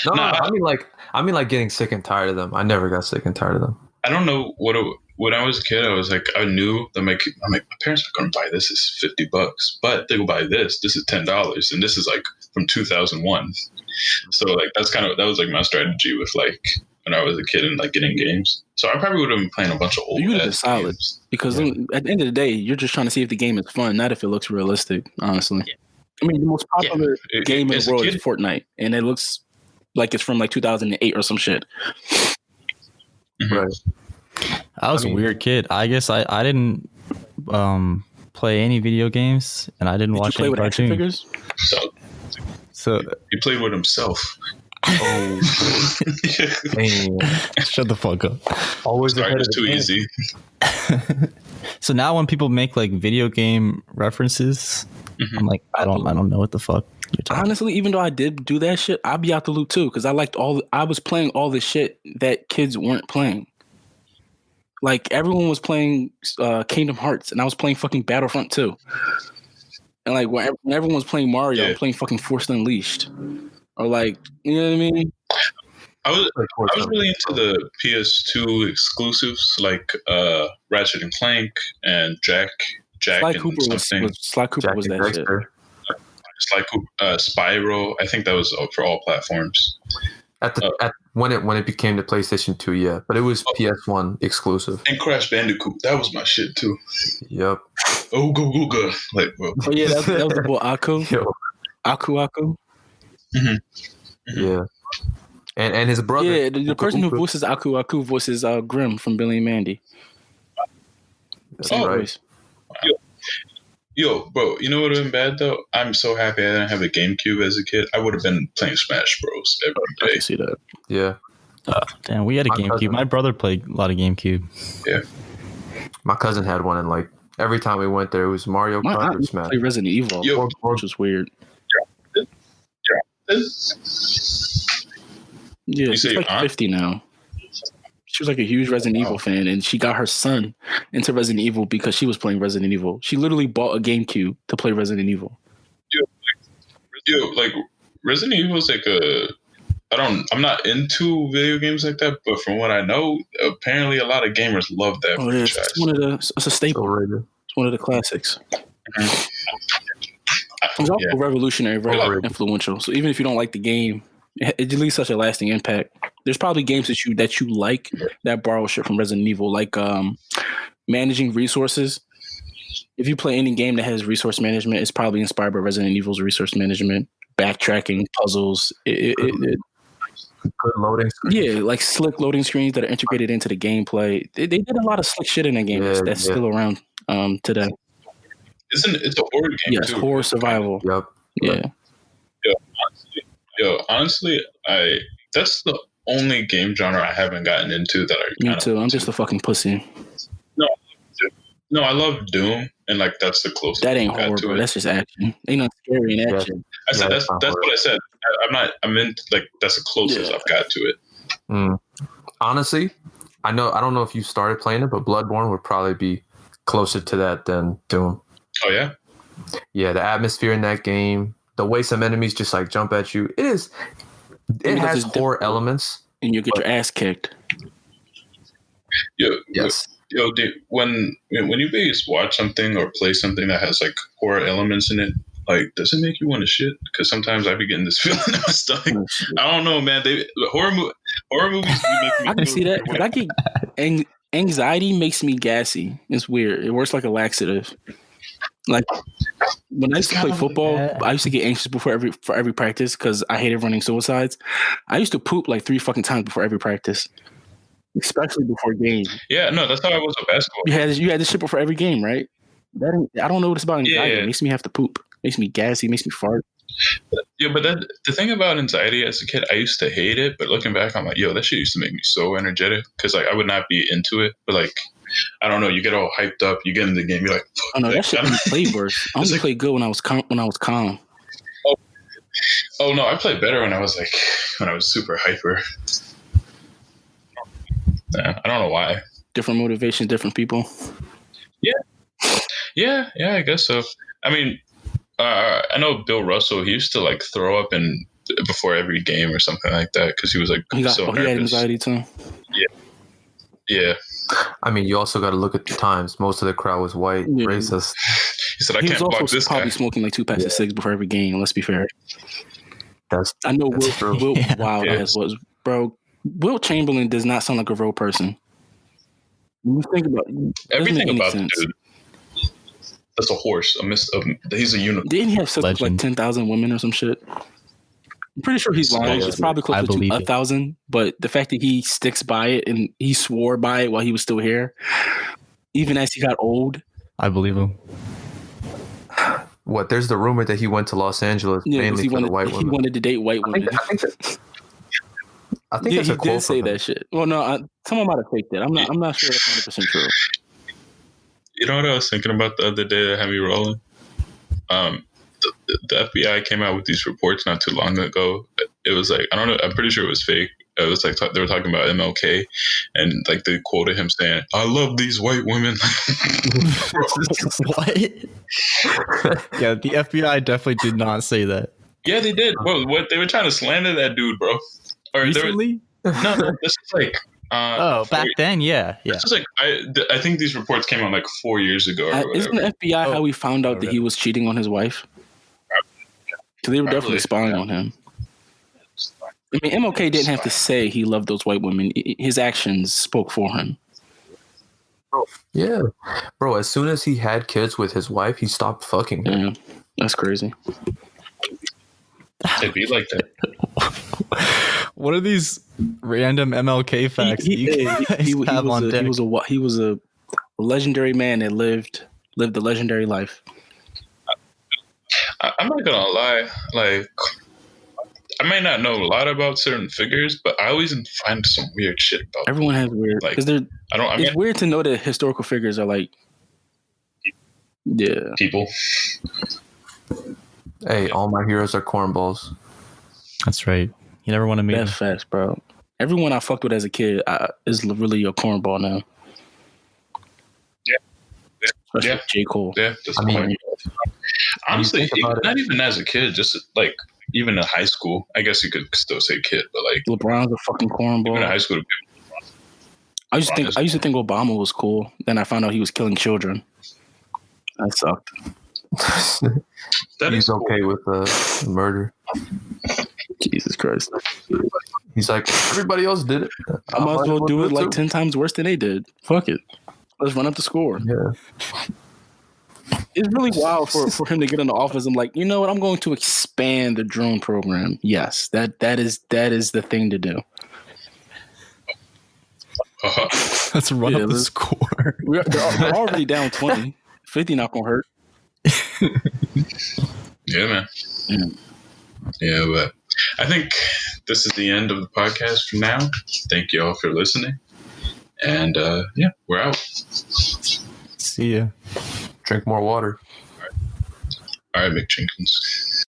D: No, I mean like getting sick and tired of them. I never got sick and tired of them.
A: I don't know when I was a kid, I was like, I knew that my parents are going to buy this. It's $50, but they will buy this. This is $10, and this is like from 2001. So like that was like my strategy with like when I was a kid and like getting games. So I probably would have been playing a bunch of old.
B: You would have been solid because at the end of the day, you're just trying to see if the game is fun, not if it looks realistic. Honestly, I mean the most popular game in the world is Fortnite, and it looks like it's from like 2008 or some shit.
A: Mm-hmm.
D: Right.
C: I was a weird kid. I guess I didn't play any video games, and I didn't watch any cartoons.
B: Figures?
C: So
A: he played with himself.
D: Oh,
C: shut the fuck up!
D: Always
A: too easy.
C: So now when people make like video game references, I'm like, I don't know what the fuck you're talking.
B: Honestly, even though I did do that shit, I'd be out the loop too because I was playing all the shit that kids weren't playing. Like everyone was playing Kingdom Hearts, and I was playing fucking Battlefront 2. And like when everyone was playing Mario, I'm playing fucking Force Unleashed, or like you know what I mean.
A: I was really into the PS2 exclusives like Ratchet and Clank and Jack
B: Sly
A: and
B: Cooper
A: something.
B: Sly Cooper was that shit.
A: Sly Cooper, Spyro. I think that was for all platforms.
D: When it became the PlayStation 2, yeah, but it was PS1 exclusive.
A: And Crash Bandicoot, that was my shit too.
D: Yep.
A: Ooga. Like, well.
B: Oh yeah, that was the boy Aku. Aku.
A: Mm-hmm.
D: Yeah. And his brother.
B: Yeah, the person who voices Aku voices Grim from Billy and Mandy.
D: That's right.
A: Yo, bro, you know what would have been bad though? I'm so happy I didn't have a GameCube as a kid. I would have been playing Smash Bros. every day.
B: I can see that.
D: Yeah.
C: Damn, we had a GameCube. My brother played a lot of GameCube.
A: Yeah.
D: My cousin had one, and like every time we went there, it was Mario Kart or Smash.
B: Play Resident Evil, which was weird. Yeah, she's like 50 now. She was like a huge Resident Evil fan, and she got her son into Resident Evil because she was playing Resident Evil. She literally bought a GameCube to play Resident Evil.
A: Like Resident Evil is like I'm not into video games like that, but from what I know, apparently a lot of gamers love that franchise.
B: It's a staple. It's one of the classics. Mm-hmm. It's also revolutionary, very influential. So even if you don't like the game, it leaves such a lasting impact. There's probably games that you like that borrow shit from Resident Evil, like managing resources. If you play any game that has resource management, it's probably inspired by Resident Evil's resource management, backtracking, puzzles. Good
D: loading screens.
B: Yeah, like slick loading screens that are integrated into the gameplay. They did a lot of slick shit in that game that's still around today.
A: It's a horror game.
B: Yes, too. Horror survival.
D: Yep.
B: Yeah.
A: Honestly, that's the only game genre I haven't gotten into that I.
B: Me too. I'm just a fucking pussy.
A: No, I love Doom, and like that's the closest.
B: That ain't horror, bro. That's just action. Ain't nothing scary in action.
A: I said that's what I said. I'm in like that's the closest I've got to it.
D: Honestly, I don't know if you started playing it, but Bloodborne would probably be closer to that than Doom.
A: Oh yeah.
D: Yeah, the atmosphere in that game, the way some enemies just like jump at you, it has horror elements,
B: and you get your ass kicked.
D: Yes.
A: Dude, when you guys watch something or play something that has like horror elements in it, like does it make you want to shit? Because sometimes I be getting this feeling in my stomach. I don't know, man. Horror movies make me.
B: I can see that. I get anxiety makes me gassy. It's weird. It works like a laxative. Like when I used to play football, I used to get anxious for every practice because I hated running suicides. I used to poop like 3 fucking times before every practice. Especially before game.
A: Yeah, no, that's how I was with basketball.
B: You had this shit before every game, right? I don't know what it's about anxiety. It makes me have to poop. It makes me gassy. It makes me fart.
A: Yeah, but the thing about anxiety as a kid, I used to hate it, but looking back, I'm like, yo, that shit used to make me so energetic because like I would not be into it, but like I don't know, you get all hyped up, you get in the game, you're like,
B: oh no, that shit played worse. I only played good when I was calm.
A: Oh no, I played better when I was super hyper. Yeah, I don't know why.
B: Different motivations, different people.
A: Yeah, I guess so. I mean, I know Bill Russell. He used to like throw up before every game or something like that because he was like
B: he had anxiety too.
A: Yeah.
D: I mean, you also got to look at the times. Most of the crowd was white, racist.
A: He said, "I can't block this guy." He was
B: probably smoking like 2 packs of cigs before every game. Let's be fair. I know Wilt Wild was, bro. Wilt Chamberlain does not sound like a real person. When you think about
A: everything about the dude. That's a horse. He's a unicorn.
B: Didn't he have sex with like 10,000 women or some shit? I'm pretty sure he's lying. It's probably closer to 1,000. But the fact that he sticks by it and he swore by it while he was still here, even as he got old.
C: I believe him.
D: What? There's the rumor that he went to Los Angeles mainly for the white women.
B: He wanted to date white women.
D: I think
B: he did say that shit. Well, no, someone might have faked it. I'm not sure that's 100% true.
A: You know what I was thinking about the other day that had me rolling? The FBI came out with these reports not too long ago. It was like, I don't know, I'm pretty sure it was fake, It was like they were talking about MLK, and like they quoted him saying, "I love these white women."
C: What? Yeah, the FBI definitely did not say that.
A: Yeah, they did. Bro, what they were trying to slander that dude, bro. Or
C: recently?
A: No, this is like.
C: Back then, yeah.
A: This is like I think these reports came out like 4 years ago. Or whatever.
B: Isn't the FBI how we found out that he was cheating on his wife? Because they were definitely spying on him. I mean, MLK didn't have to say he loved those white women. His actions spoke for him.
D: Yeah, bro. As soon as he had kids with his wife, he stopped fucking her.
B: Yeah, that's crazy.
A: It'd be like that.
C: What are these random MLK facts?
B: He was a legendary man that lived a legendary life.
A: I'm not gonna lie, like I may not know a lot about certain figures, but I always find some weird shit about them.
B: Everyone has weird, because it's weird to know that historical figures are like,
A: people.
D: Hey, all my heroes are cornballs.
C: That's right. You never want to meet.
B: That's facts, bro. Everyone I fucked with as a kid is really a cornball now.
A: Yeah.
B: Especially J. Cole.
A: Yeah, honestly, not even as a kid, just like even in high school. I guess you could still say kid, but like
B: LeBron's a fucking cornball.
A: Even in high school,
B: I used to think Obama was cool. Then I found out he was killing children. That sucked.
D: He's okay with murder.
B: Jesus Christ.
D: He's like, everybody else did it.
B: I might as well do it like 10 times worse than they did. Fuck it. Let's run up the score.
D: Yeah.
B: It's really wild for him to get into office. I'm like, you know what? I'm going to expand the drone program. Yes, that is the thing to do.
C: Let's run up the score.
B: They're already down 20. 50 not gonna hurt.
A: Yeah, man. Yeah, but I think this is the end of the podcast for now. Thank you all for listening. And we're out.
C: See ya.
D: Drink more water.
A: All right, McChinkins.